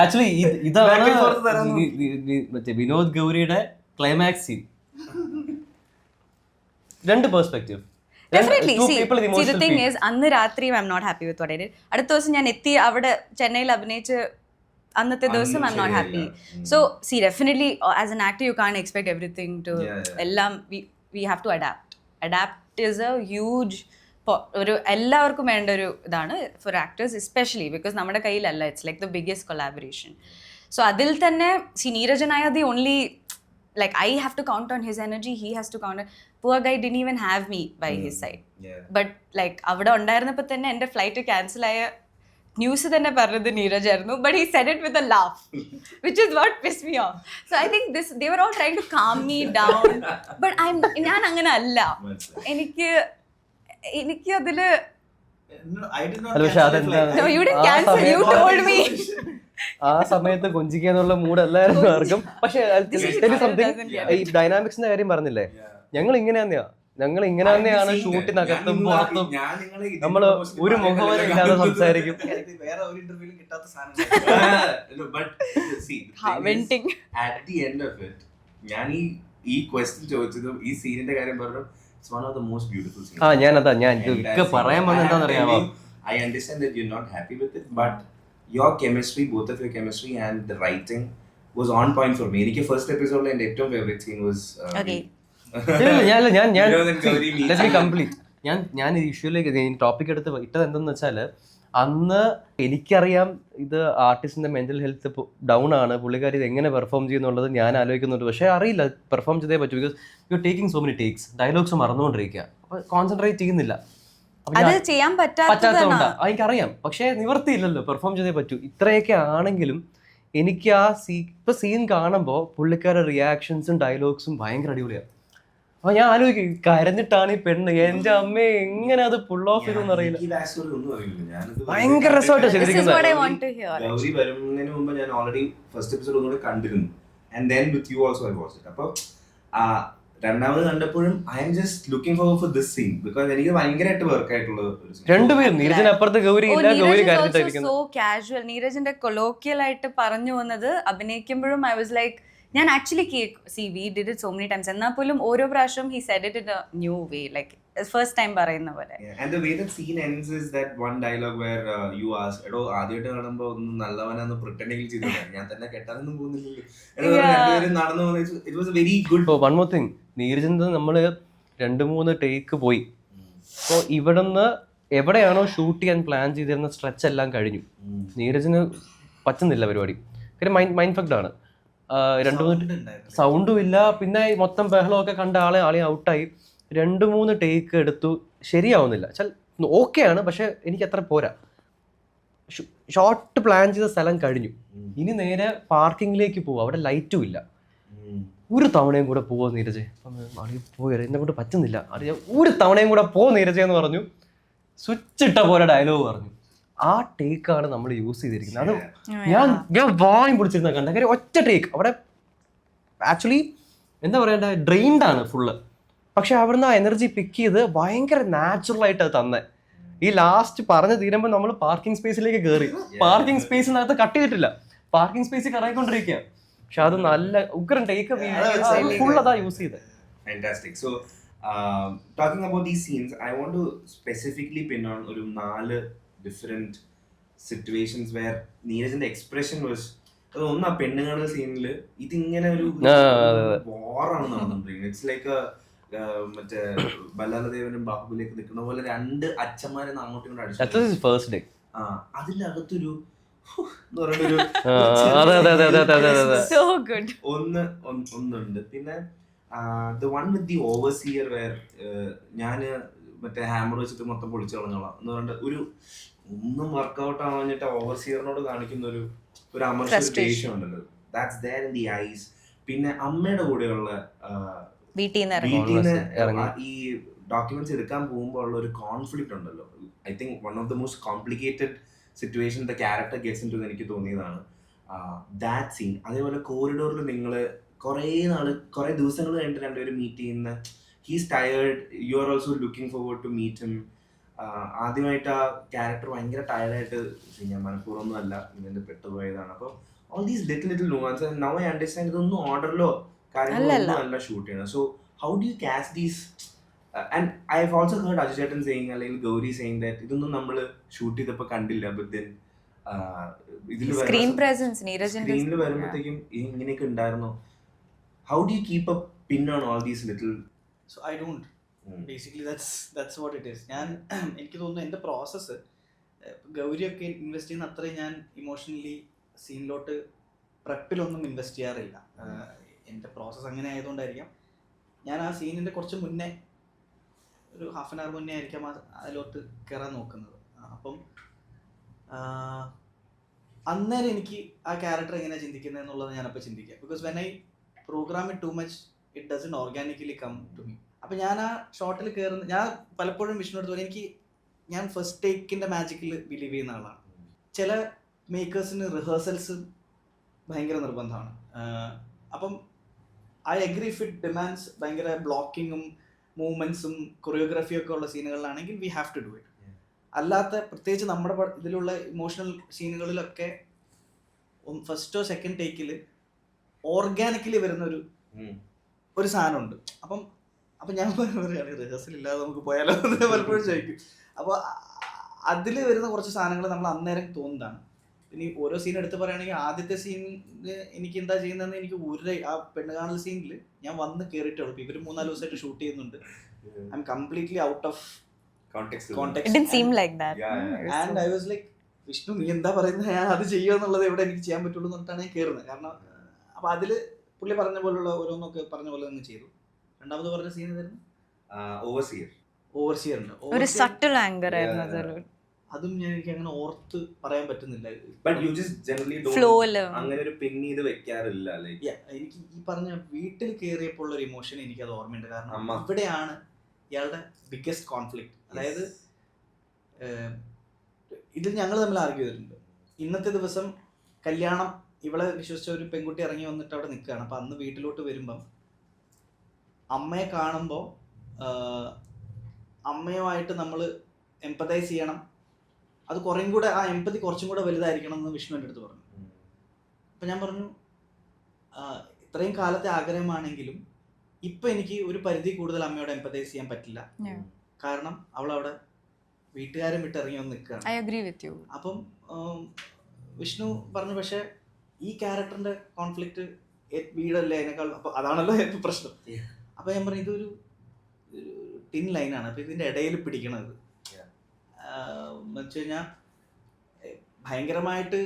Actually ഇതാണ് മറ്റേ വിനോദ് ഗൗരിയുടെ ക്ലൈമാക്സ് സീൻ. രണ്ട് perspective. Definitely. See, the thing is, അന്ന് രാത്രി I'm not happy with what I did. അടുത്ത ദിവസം ഞാൻ എത്തി അവിടെ ചെന്നൈയിൽ അഭിനയിച്ച് അന്നത്തെ ദിവസം I'm not happy. So see, definitely as an actor you can't expect everything to എല്ലാം we have to adapt is a huge ഒരു എല്ലാവർക്കും വേണ്ട ഒരു ഇതാണ് ഫോർ ആക്ടേഴ്സ് എസ്പെഷ്യലി ബിക്കോസ് നമ്മുടെ കയ്യിലല്ല. It's like the biggest collaboration. So അതിൽ തന്നെ നീരജനായ the only like I have to count on his energy, he has to count on. Poor guy didn't even have me by his side. But like അവിടെ ഉണ്ടായിരുന്നപ്പോൾ തന്നെ എൻ്റെ flight cancel ആയ news തന്നെ പറഞ്ഞത് നീരജ് ആയിരുന്നു. But he said it with a laugh, which is what pissed me off. So I think they were all trying to calm me down. But ഞാൻ അങ്ങനെ അല്ല. എനിക്ക് അതില് no, you didn't cancel, you told me. ആ സമയത്ത് കൊഞ്ചിക്കാന്നുള്ള മൂഡല്ലായിരുന്നു ആർക്കും. പക്ഷെ ഈ ഡൈനാമിക്സിന്റെ കാര്യം പറഞ്ഞില്ലേ, ഞങ്ങൾ ഇങ്ങനെ തന്നെയാണ് ഷൂട്ടിനകത്തും പുറത്തും. നമ്മള് ഒരു മുഖവര ഇല്ലാതെ സംസാരിക്കും. ഞാൻ ഈ ക്വസ്റ്റ്യൻ ചോദിച്ചതും ഈ സീനിന്റെ കാര്യം പറഞ്ഞു. It's one of the most beautiful scenes. ഞാൻ പറയാൻ വന്നത് എന്താണെന്നറിയാമോ, I understand that you're not happy with it, but your chemistry, both of your chemistry and the writing was on point for me. എനിക്ക് first എപ്പിസോഡിൽ എൻ്റെ ഏറ്റവും favourite scene was ഞാൻ usually topic എടുത്ത് ഇട്ടത് എന്തെന്ന് വെച്ചാൽ, അന്ന് എനിക്കറിയാം ഇത് ആർട്ടിസ്റ്റിന്റെ മെന്റൽ ഹെൽത്ത് ഡൗൺ ആണ്, പുള്ളിക്കാരി ഇത് എങ്ങനെ പെർഫോം ചെയ്യുന്നുള്ളത് ഞാൻ ആലോചിക്കുന്നുണ്ട്. പക്ഷേ അറിയില്ല പെർഫോം ചെയ്തേ പറ്റൂ. Because you taking so many takes, dialogues മറന്നുകൊണ്ടിരിക്കുക, അപ്പൊ കോൺസെൻട്രേറ്റ് ചെയ്യുന്നില്ല. പറ്റാത്തതുകൊണ്ടാ എനിക്കറിയാം. പക്ഷേ നിവർത്തിയില്ലല്ലോ, പെർഫോം ചെയ്തേ പറ്റൂ. ഇത്രയൊക്കെ ആണെങ്കിലും എനിക്ക് ആ സീൻ കാണുമ്പോൾ പുള്ളിക്കാരുടെ റിയാക്ഷൻസും ഡയലോഗ്സും ഭയങ്കര അടിപൊളിയാണ്. അപ്പൊ ഞാൻ ആലോചിക്കും, കരഞ്ഞിട്ടാണ് ഈ പെണ്ണ്, എന്റെ അമ്മ എങ്ങനെ അത് പുൾ ഓഫ് ചെയ്തെന്ന് അറിയില്ല. ഭയങ്കര രസമായിട്ട് ശരിക്കും. ഗൗരി വരുന്നതിന് മുമ്പ് ഞാൻ ഓൾറെഡി ഫസ്റ്റ് എപ്പിസോഡ് ഒന്നുകൂടെ കണ്ടിരുന്നു. And then with you also I watched it. അപ്പോൾ രണ്ടാമത് കണ്ടപ്പോഴും I'm just looking forward for this scene because എനിക്ക് ഭയങ്കരമായിട്ട് വർക്ക് ആയിട്ടുള്ള രണ്ടുപേരും. നീരജിന് അപ്പുറത്ത് ഗൗരി ഇല്ല, ഗൗരി കരഞ്ഞിട്ടായിരിക്കുന്നു. So casual. നീരജിന്റെ കൊളോക്കിയൽ ആയിട്ട് പറഞ്ഞു വന്നത് അഭിനയിക്കുമ്പോഴും ഐ വാസ് ലൈക്ക്, ഞാൻ actually we did it so many times. എന്നാൽ പോലും ഓരോ പ്രാവശ്യം he said it in a new way, like first time പറയുന്ന പോലെ. And the way that scene ends is that one dialogue where you ask, എടോ ആദ്യമായിട്ട് കാണുമ്പോൾ ഒന്ന് നല്ലവനാന്ന് പ്രിറ്റൻഡിങ് ചെയ്തില്ല, ഞാൻ തന്നെ കെട്ടാനൊന്നും പോകുന്നില്ലല്ലോ. It was a very good. One more thing, നീരജിന്റെ നമ്മള് 2-3 ടേക്ക് പോയി. അപ്പോൾ ഇവിടുന്ന് എവിടെയാണോ ഷൂട്ട് ചെയ്യാൻ പ്ലാൻ ചെയ്തിരുന്ന സ്ട്രെച്ച് എല്ലാം കഴിഞ്ഞു. നീരജിന് പറ്റുന്നില്ല പരിപാടി, കാര്യം മൈൻഡ് ഫക്ഡ് ആണ്. 2-3 സൗണ്ടും ഇല്ല, പിന്നെ മൊത്തം ബഹളമൊക്കെ കണ്ട ആളെ ഔട്ടായി. 2-3 ടേക്ക് എടുത്തു, ശരിയാവുന്നില്ല. ഓക്കെയാണ്, പക്ഷെ എനിക്ക് അത്ര പോരാ. ഷോർട്ട് പ്ലാൻ ചെയ്ത സ്ഥലം കഴിഞ്ഞു, ഇനി നേരെ പാർക്കിങ്ങിലേക്ക് പോവുക, അവിടെ ലൈറ്റും ഇല്ല. ഒരു തവണയും കൂടെ പോവോ നീരജെ, പോയി എന്നെ കൊണ്ട് പറ്റുന്നില്ല, ഒരു തവണയും കൂടെ പോ നീരജെ എന്ന് പറഞ്ഞു. സ്വിച്ച് ഇട്ട പോലെ ഡയലോഗ് പറഞ്ഞു. ആ ടേക്കാണ് നമ്മൾ യൂസ് ചെയ്തിരിക്കുന്നത്. അത് ഞാൻ വായും പിടിച്ചിരുന്ന കണ്ട കാര്യം. ഒറ്റ ടേക്ക് അവിടെ ആക്ച്വലി എന്താ പറയണ്ടേ, ഡ്രെയിൻഡ് ആണ് ഫുള്ള്. പക്ഷെ അവിടുന്ന് ആ എനർജി പിക്ക് ചെയ്ത് ഭയങ്കര നാച്ചുറൽ ആയിട്ട് അത് തന്നെ. ഈ ലാസ്റ്റ് പറഞ്ഞു തീരുമ്പോൾ നമ്മൾ പാർക്കിംഗ് സ്പേസിലേക്ക് കയറി, പാർക്കിംഗ് സ്പേസിനകത്ത് കട്ട് ചെയ്തിട്ടില്ല, പാർക്കിംഗ് സ്പേസിൽ കറങ്ങിക്കൊണ്ടിരിക്കുക. പക്ഷെ അത് നല്ല ഉഗ്രൻ ടേക്ക് ഫുൾ അതാ യൂസ് ചെയ്തത്. Fantastic. So, talking about these scenes, I want to specifically pin on ഒരു 4 different situations where നീരജിന്റെ expression was, ഒന്ന് ആ പെണ്ണുങ്ങളുടെ സീനിൽ ഇതിങ്ങനെ ഒരു വാറാണ് നടന്നുകൊണ്ടിരിക്കുന്നത്. ഇറ്റ്സ് ലൈക്ക് മറ്റേ ബലാലദേവനും ബാഹുബലിയൊക്കെ നിൽക്കുന്ന പോലെ 2 അച്ഛന്മാരെ അങ്ങോട്ടും ഇങ്ങോട്ടും അടിച്ചു. അതിന്റെ അകത്തൊരു ഒന്നുണ്ട്. പിന്നെ the one with the overseer where ഞാന് മറ്റേ ഹാമർ വെച്ചിട്ട് മൊത്തം പൊളിച്ചു കളഞ്ഞോളാം എന്ന് പറഞ്ഞിട്ട് ഒരു ഒന്നും വർക്ക്ഔട്ട് ആവാഞ്ഞിട്ട് ഓവർസിയറിനോട് കാണിക്കുന്ന ഒരു അമർഷ്യ ദേഷ്യം ഉണ്ടല്ലോ, that's there in the eyes. പിന്നെ അമ്മയുടെ കൂടെയുള്ള ഈ ഡോക്യുമെന്റ്സ് എടുക്കാൻ പോകുമ്പോൾ ഉള്ള ഒരു കോൺഫ്ലിക്റ്റ് ഉണ്ടല്ലോ, I think one of the most complicated situation the character gets into എനിക്ക് തോന്നിയതാണ് ദാറ്റ് സീൻ. അതേപോലെ കോറിഡോറിൽ നിങ്ങൾ കുറേ ദിവസങ്ങൾ കഴിഞ്ഞിട്ട് രണ്ടുപേരും മീറ്റ് ചെയ്യുന്ന, he's tired, you are also looking forward to meet him. ആദ്യമായിട്ട് ആ ക്യാരക്ടർ ഭയങ്കര ടയർഡായിട്ട്, ഞാൻ മനഃപൂർവ്വമൊന്നും അല്ല ഇങ്ങനെ പെട്ടുപോയതാണ്. അപ്പോൾ all these little nuances now I understand ഇതൊന്നും ഓർഡറിലോ കാര്യങ്ങളൊന്നും അല്ല ഷൂട്ട് ചെയ്യണം. So how do you cast these? And I have also heard Aju ചേട്ടൻ സെയിങ് അല്ലെങ്കിൽ ഗൗരി സെയിങ് ദാറ്റ് ഇതൊന്നും നമ്മൾ ഷൂട്ട് ചെയ്തപ്പോൾ കണ്ടില്ല, ബട്ട് ദെൻ ഇതിൽ സ്ക്രീനിൽ വരുമ്പോഴത്തേക്കും ഇങ്ങനെയൊക്കെ ഉണ്ടായിരുന്നോ? How do you keep a pin on all these little? So I don't. Basically that's what it is. ഞാൻ എനിക്ക് തോന്നുന്നു എൻ്റെ പ്രോസസ്സ് ഗൗരിയൊക്കെ ഇൻവെസ്റ്റ് ചെയ്യുന്ന അത്രയും ഞാൻ ഇമോഷണലി സീനിലോട്ട് പ്രപ്പിലൊന്നും ഇൻവെസ്റ്റ് ചെയ്യാറില്ല. എൻ്റെ പ്രോസസ്സ് അങ്ങനെ ആയതുകൊണ്ടായിരിക്കാം ഞാൻ ആ സീനിൻ്റെ കുറച്ച് മുന്നേ ഒരു ഹാഫ് ആൻ അവർ മുന്നേ ആയിരിക്കാം അതിലോട്ട് കയറാൻ നോക്കുന്നത്. അപ്പം അന്നേരം എനിക്ക് ആ ക്യാരക്ടർ എങ്ങനെയാണ് ചിന്തിക്കുന്നത് എന്നുള്ളത് ഞാനപ്പോൾ ചിന്തിക്കുക. Because when I program it too much it doesn't organically come to me. അപ്പം ഞാൻ ആ ഷോട്ടിൽ കയറുന്ന, ഞാൻ പലപ്പോഴും വിഷ്ണു എടുത്ത് എനിക്ക്, ഞാൻ ഫസ്റ്റ് ടേക്കിൻ്റെ മാജിക്കിൽ ബിലീവ് ചെയ്യുന്ന ആളാണ്. ചില മേക്കേഴ്സിന് റിഹേഴ്സൽസ് ഭയങ്കര നിർബന്ധമാണ്. അപ്പം I agree if it demands ഭയങ്കര ബ്ലോക്കിങ്ങും മൂവ്മെൻറ്റ്സും കൊറിയോഗ്രാഫിയും ഒക്കെ ഉള്ള സീനുകളിലാണെങ്കിൽ we have to do it. അല്ലാത്ത പ്രത്യേകിച്ച് നമ്മുടെ ഇതിലുള്ള ഇമോഷണൽ സീനുകളിലൊക്കെ ഫസ്റ്റോ സെക്കൻഡ് ടേക്കിൽ ഓർഗാനിക്കലി വരുന്ന ഒരു സാധനമുണ്ട്. അപ്പം ഞാൻ പറയുകയാണ് റിഹേഴ്സൽ ഇല്ലാതെ നമുക്ക് പോയാലോ എന്ന് പലപ്പോഴും ചോദിക്കും. അപ്പോൾ അതിൽ വരുന്ന കുറച്ച് സാധനങ്ങൾ നമ്മൾ അന്നേരം തോന്നുന്നതാണ്. പിന്നെ ഓരോ സീൻ എടുത്ത് പറയുകയാണെങ്കിൽ ആദ്യത്തെ സീനിൽ എനിക്ക് എന്താ ചെയ്യുന്നതെന്ന് എനിക്ക് ആ പെണ്ണുകാണൽ സീനിൽ ഞാൻ വന്ന് കയറിയിട്ടുള്ളൂ. ഇവർ 3-4 ദിവസമായിട്ട് ഷൂട്ട് ചെയ്യുന്നുണ്ട്. I am completely out of context. And I was like, Vishnu നീ എന്താ പറയുന്നത്, ഞാൻ അത് ചെയ്യുക എന്നുള്ളത് എവിടെ എനിക്ക് ചെയ്യാൻ പറ്റുള്ളൂ എന്ന് പറഞ്ഞിട്ടാണ് ഞാൻ കയറുന്നത്. കാരണം അപ്പോൾ അതിൽ പുള്ളി പറഞ്ഞ പോലുള്ള ഓരോന്നൊക്കെ പറഞ്ഞ പോലെ തന്നെ ചെയ്തു. രണ്ടാമത് പറഞ്ഞ സീൻ ഏതായിരുന്നു? ഓവർസിയറിന്റെ ഒരു സട്ടിൽ ആങ്കർ ആയിരുന്നു. അതും എനിക്ക് അങ്ങനെ ഓർത്ത് പറയാൻ പറ്റുന്നില്ല. അങ്ങനെ ഒരു പിൻ ചെയ്ത് വെക്കാറില്ല. എനിക്ക് ഈ പറഞ്ഞ വീട്ടിൽ കയറിയപ്പോൾ ഉള്ള ഒരു ഇമോഷൻ എനിക്കത് ഓർമ്മയുണ്ട്. കാരണം ഇവിടെയാണ് ഇയാളുടെ ബിഗ്ഗസ്റ്റ് കോൺഫ്ലിക്റ്റ്. അതായത് ഇതിൽ ഞങ്ങൾ തമ്മിൽ ആർഗ്യൂ ചെയ്തിട്ടുണ്ട്. ഇന്നത്തെ ദിവസം കല്യാണം, ഇവളെ വിശ്വസിച്ച ഒരു പെൺകുട്ടി ഇറങ്ങി വന്നിട്ട് അവിടെ നിൽക്കുകയാണ്. അപ്പം അന്ന് വീട്ടിലോട്ട് വരുമ്പം അമ്മയെ കാണുമ്പോൾ അമ്മയുമായിട്ട് നമ്മൾ എംപതൈസ് ചെയ്യണം. അത് കുറേയും കൂടെ ആ എംപതി കുറച്ചും കൂടെ വലുതായിരിക്കണം എന്ന് വിഷ്ണു എൻ്റെ അടുത്ത് പറഞ്ഞു. അപ്പം ഞാൻ പറഞ്ഞു ഇത്രയും കാലത്തെ ആഗ്രഹമാണെങ്കിലും ഇപ്പം എനിക്ക് ഒരു പരിധി കൂടുതൽ അമ്മയോട് എംപതൈസ് ചെയ്യാൻ പറ്റില്ല. കാരണം അവളവിടെ വീട്ടുകാരെ വിട്ട് ഇറങ്ങി വന്ന് നിൽക്കുകയാണ്. അപ്പം വിഷ്ണു പറഞ്ഞു പക്ഷേ ഈ ക്യാരക്ടറിന്റെ കോൺഫ്ലിക്റ്റ് വീടല്ലേ അതിനേക്കാൾ, അപ്പോൾ അതാണല്ലോ ഏറ്റവും പ്രശ്നം. അപ്പോൾ ഞാൻ പറഞ്ഞു ഇതൊരു ടിൻ ലൈനാണ്, അപ്പോൾ ഇതിൻ്റെ ഇടയിൽ പിടിക്കണത് എന്ന് വെച്ച് കഴിഞ്ഞാൽ ഭയങ്കരമായിട്ട്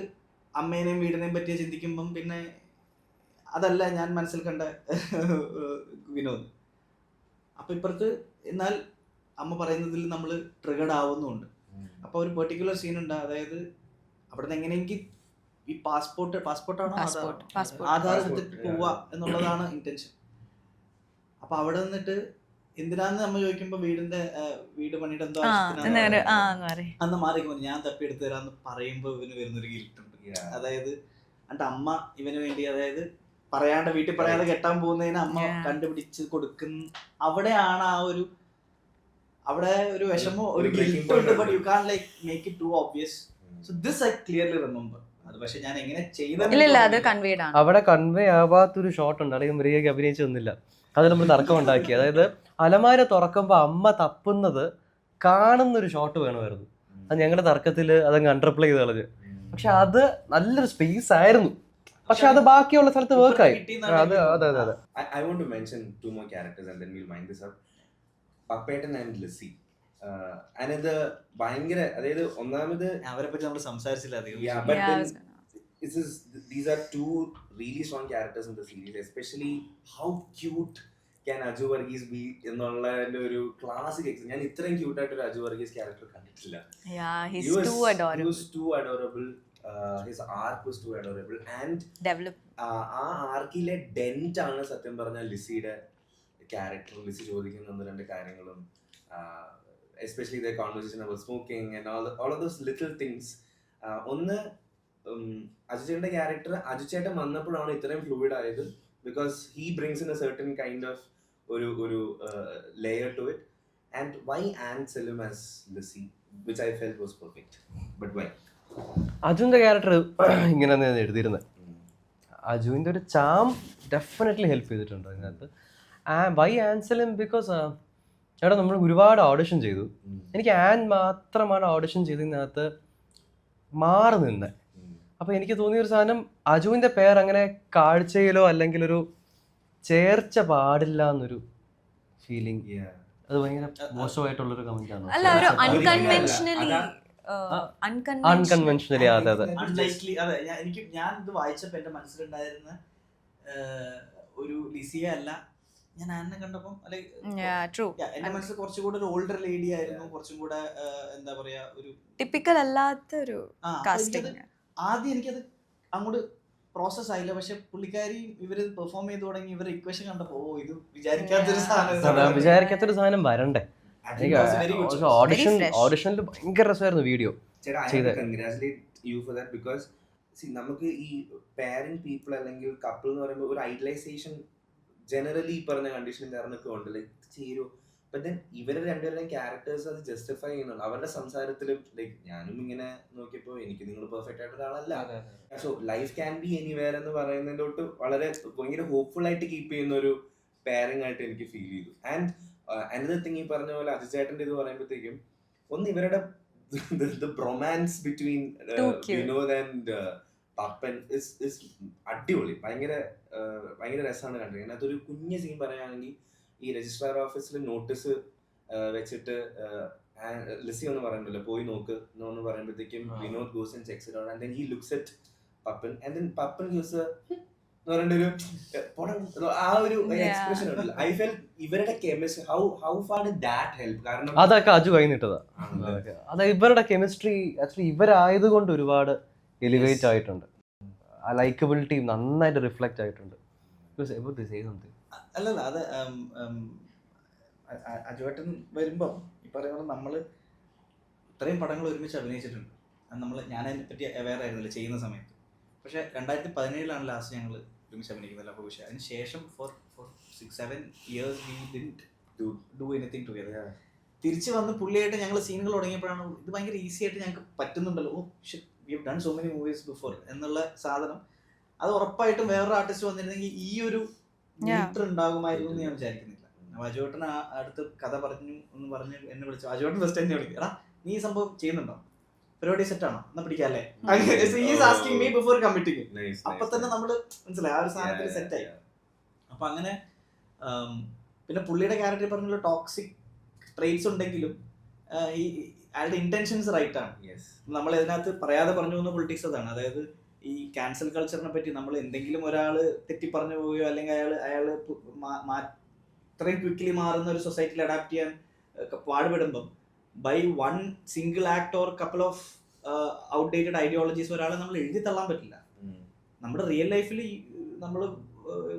അമ്മേനെയും വീടിനെയും പറ്റി ചിന്തിക്കുമ്പം പിന്നെ അതല്ല ഞാൻ മനസ്സിൽ കണ്ട വിനോദ്. അപ്പോൾ ഇപ്പുറത്ത് എന്നാൽ അമ്മ പറയുന്നതിൽ നമ്മൾ ട്രിഗർഡ് ആവുന്നുമുണ്ട്. അപ്പോൾ ഒരു പെർട്ടിക്കുലർ സീനുണ്ട്, അതായത് അവിടെ നിന്ന് എങ്ങനെയെങ്കിൽ ഈ പാസ്പോർട്ടാണോ ആധാർ എടുത്തിട്ട് പോവുക എന്നുള്ളതാണ് ഇന്റൻഷൻ. അപ്പൊ അവിടെ നിന്നിട്ട് എന്തിനാന്ന് നമ്മൾ ചോദിക്കുമ്പോ വീട് പണിയുടെ എന്തോ അന്ന് മാറിക്കുമ്പോ ഞാൻ തപ്പിയെടുത്ത് തരാന്ന് പറയുമ്പോ ഇവന് വരുന്നൊരു ഗിൽട്ടുണ്ട്. അതായത് എന്റെ അമ്മ ഇവന് വേണ്ടി, അതായത് പറയാണ്ട് വീട്ടിൽ പറയാതെ കെട്ടാൻ പോകുന്നതിന് അമ്മ കണ്ടുപിടിച്ച് കൊടുക്കുന്ന അവിടെയാണ് അവിടെ ഒരു വിഷമോ ഒരു ഗിൽറ്റ് ഉണ്ട്. But you can like make it too obvious. So this I clearly remember. അത് പക്ഷെ ഞാൻ എങ്ങനെ ചെയ്യുന്നത് അവിടെ കൺവേ ആവാത്തൊരു ഷോട്ട് ഉണ്ട്, അല്ലെങ്കിൽ മൃഗയ്ക്ക് അഭിനയിച്ചു തന്നില്ല. അത് നമ്മൾ തർക്കം ഉണ്ടാക്കി. അതായത് അലമാര തുറക്കുമ്പോൾ അമ്മ തപ്പുന്നത് കാണുന്നൊരു ഷോട്ട് വേണമായിരുന്നു. അത് ഞങ്ങളുടെ തർക്കത്തിൽ അതങ്ങ് അണ്ടർപ്ലേ ചെയ്ത് കളഞ്ഞ്. പക്ഷെ അത് നല്ലൊരു സ്പേസ് ആയിരുന്നു, പക്ഷെ അത് ബാക്കിയുള്ള സ്ഥലത്ത് വർക്കായി. അതെ അതെ അതെ. I want to mention 2 more characters and then we'll wind this up. Pappettan and Lizzy. അതിനത് ഭയങ്കര, അതായത് ഒന്നാമത് അവരെ പറ്റി നമ്മൾ സംസാരിച്ചില്ല അധികം. These are 2 really strong characters in the series, especially how cute can Aju Varghese be എന്നുള്ള ഒരു ക്ലാസിക് എക്സാമ്പിൾ. ഞാൻ ഇത്രയും ക്യൂട്ടായിട്ട് ഒരു അജു വർഗീസ് ക്യാരക്ടർ കണ്ടിട്ടില്ല. He was too adorable. His arc was too adorable and ആ ആർക്കിലെ ഡെന്റ് ആണ് സത്യം പറഞ്ഞ ലിസിയുടെ ക്യാരക്ടർ. ലിസി ചോദിക്കുന്ന 1-2 കാര്യങ്ങളും, especially the conversation about smoking and all of those little things. ഒന്ന് അജുചേട്ടന്റെ ക്യാരക്ടർ അജുചേട്ടൻ വന്നപ്പോഴാണ് ഇത്രയും ഫ്ലൂയിഡ് ആയത്, because he brings in a certain kind of ഒരു layer to it. And why Anne Selim as Lissy, which I felt was perfect, but why? അജുവിന്റെ character ഇങ്ങനെ എഴുതിയിരുന്നത്. അജുവിന്റെ ഒരു charm definitely help ചെയ്തിട്ടുണ്ട് അതിനകത്ത്. Y an Selim? ബിക്കോസ് ചേട്ടാ നമ്മൾ ഒരുപാട് ഓഡിഷൻ ചെയ്തു. എനിക്ക് ആൻ മാത്രമാണ് ഓഡിഷൻ ചെയ്തതിനകത്ത് മാറി നിന്നത്. അപ്പോൾ എനിക്ക് തോന്നിയൊരു സാധനം, അജുവിൻ്റെ പേർ അങ്ങനെ കാഴ്ചയിലോ അല്ലെങ്കിൽ ഒരു ചേർച്ച പാടില്ല എന്നൊരു ഫീലിംഗ്. അത് ഭയങ്കര മോശമായിട്ടുള്ളൊരു കമന്റ് ആണ്. അൺകൺവെൻഷനലി. അതെ അതെ. അൺലൈക്ലി. അതെ, ഞാൻ ഇത് വായിച്ചപ്പോൾ എൻ്റെ മനസ്സിലുണ്ടായിരുന്ന ഒരു ലിസിയെ അല്ല ഞാൻ ആനെ കണ്ടപ്പം, എന്റെ മനസ്സിൽ കുറച്ചുകൂടെ ഒരു ഓൾഡർ ലേഡി ആയിരുന്നു, കുറച്ചും കൂടെ എന്താ പറയാ ഒരു ടിപ്പിക്കൽ അല്ലാത്ത ഒരു കാസ്റ്റിംഗ്. ആദ്യം എനിക്കത് അങ്ങോട്ട് പ്രോസസ് ആയില്ല. പക്ഷെ പുള്ളിക്കാരി ഇവര് പെർഫോം ചെയ്ത് തുടങ്ങി, ഇവർ ഇക്വേഷൻ കണ്ടപ്പോ ഇത് വിചാരിക്കാത്തൊരു സാധനം വരണ്ടേ. ഓഡിഷനിൽ ഭയങ്കര രസമായിരുന്നു വീഡിയോ. നമുക്ക് ഈ പാരന്റ് പീപ്പിൾ അല്ലെങ്കിൽ കപ്പിൾ എന്ന് പറയുമ്പോൾ ഒരു ഐഡലൈസേഷൻ ജനറലി ഈ പറഞ്ഞ കണ്ടീഷനും കാരണമൊക്കെ ഉണ്ടല്ലേ ചേരൂ. ബട്ട് ദെൻ ഇവരുടെ രണ്ടുപേരുടെയും ക്യാരക്ടേഴ്സ് അത് ജസ്റ്റിഫൈ ചെയ്യുന്നുണ്ട്. അവരുടെ സംസാരത്തിലും ലൈക്ക് ഞാനും ഇങ്ങനെ നോക്കിയപ്പോൾ എനിക്ക് നിങ്ങൾ പെർഫെക്റ്റ് ആയിട്ട് ഒരാളല്ല. So life can be anywhere എന്ന് പറയുന്നതിലോട്ട് വളരെ ഭയങ്കര ഹോപ്പ്ഫുൾ ആയിട്ട് കീപ്പ് ചെയ്യുന്ന ഒരു പെയറിംഗ് ആയിട്ട് എനിക്ക് ഫീൽ ചെയ്തു. ആൻഡ് അനദർ തിങ് ഈ പറഞ്ഞ പോലെ അജിചേട്ടൻ്റെ ഇത് പറയുമ്പോഴത്തേക്കും ഒന്ന് ഇവരുടെ bromance between Vinod and Pappan is അടിപൊളി. ഭയങ്കര രസമാണ് കണ്ടത്. അതിനകത്തൊരു കുഞ്ഞ് സീൻ പറയുകയാണെങ്കിൽ ഈ രജിസ്ട്രാർ ഓഫീസിൽ നോട്ടീസ് വെച്ചിട്ട് ലിസി ഒന്ന് പറയുന്നുണ്ടല്ലോ പോയി നോക്ക് എന്ന് പറയുമ്പോഴത്തേക്കും Vinod goes and checks it out and then he looks at Pappan and then Pappan gives എന്ന് പറഞ്ഞൊരു ആ ഒരു എക്സ്പ്രഷൻ ഉണ്ടല്ലോ. ഐ ഫെൽ ഇവരുടെ chemistry how far did that help? കാരണം അതൊക്കെ അജു കഴിഞ്ഞിട്ടതാ. അത് ഇവരുടെ കെമിസ്ട്രി ആക്ച്വലി ഇവരായതുകൊണ്ട് ഒരുപാട് എലിവേറ്റ് ആയിട്ടുണ്ട്. ആ ലൈക്കബിലിറ്റി നന്നായിട്ട് റിഫ്ലക്റ്റ് ആയിട്ടുണ്ട്. അല്ലല്ല, അത് അജുവേട്ടൻ വരുമ്പം ഈ പറയുന്നത് നമ്മൾ ഇത്രയും പടങ്ങൾ ഒരുമിച്ച് അഭിനയിച്ചിട്ടുണ്ട്. ഞാൻ അതിനെ പറ്റി അവെയർ ആയിരുന്നില്ല ചെയ്യുന്ന സമയത്ത്. പക്ഷെ 2017 ലാസ്റ്റ് ഞങ്ങൾ ഒരുമിച്ച് അഭിനയിക്കുന്നില്ല. അപ്പോൾ പക്ഷേ അതിന് ശേഷം four 6-7 years we didn't do anything together. തിരിച്ച് വന്ന് പുള്ളിയായിട്ട് ഞങ്ങൾ സീനുകൾ തുടങ്ങിയപ്പോഴാണ് ഇത് ഭയങ്കര ഈസി ആയിട്ട് ഞങ്ങൾക്ക് പറ്റുന്നുണ്ടല്ലോ. Oh shit, we have done so many movies before എന്നുള്ള സാധനം. അത് ഉറപ്പായിട്ടും വേറൊരു ആർട്ടിസ്റ്റ് വന്നിരുന്നെങ്കിൽ ഈ ഒരു മീറ്റർ ഉണ്ടാകുമായിരുന്നു എന്ന് ഞാൻ വിചാരിക്കുന്നില്ല. അജുവേട്ടൻ അടുത്ത് കഥ പറഞ്ഞു എന്ന് പറഞ്ഞ് എന്നെ വിളിച്ചു. അജുവേട്ടൻ ഫസ്റ്റ് എന്നെ വിളിക്കും, എടാ നീ ഈ സംഭവം ചെയ്യുന്നുണ്ടോ, പരിപാടി സെറ്റ് ആണോ, എന്നാ പിടിക്കാല്ലേ. അപ്പൊ തന്നെ നമ്മള് മനസ്സിലായി ആ ഒരു സാധനത്തിൽ സെറ്റായി. അപ്പൊ അങ്ങനെ പിന്നെ പുള്ളിയുടെ ക്യാരക്ടർ പറഞ്ഞുള്ള ടോക്സിക് ട്രെയ്റ്റ്സ് ഉണ്ടെങ്കിലും അയാളുടെ ഇന്റൻഷൻസ് റൈറ്റ് ആണ്. നമ്മൾ ഇതിനകത്ത് പറയാതെ പറഞ്ഞു പോകുന്ന പൊളിറ്റിക്സ് അതാണ്. അതായത് ഈ ക്യാൻസൽ കൾച്ചറിനെ പറ്റി നമ്മൾ എന്തെങ്കിലും ഒരാള് തെറ്റി പറഞ്ഞു പോവുകയോ അല്ലെങ്കിൽ അയാള് ഇത്രയും ക്വിക്ക്ലി മാറുന്ന ഒരു സൊസൈറ്റിയിൽ അഡാപ്റ്റ് ചെയ്യാൻ പാടുപെടുമ്പം by one single act or couple of outdated ideologies ഒരാളെ നമ്മൾ എഴുതി തള്ളാൻ പറ്റില്ല. നമ്മുടെ റിയൽ ലൈഫിൽ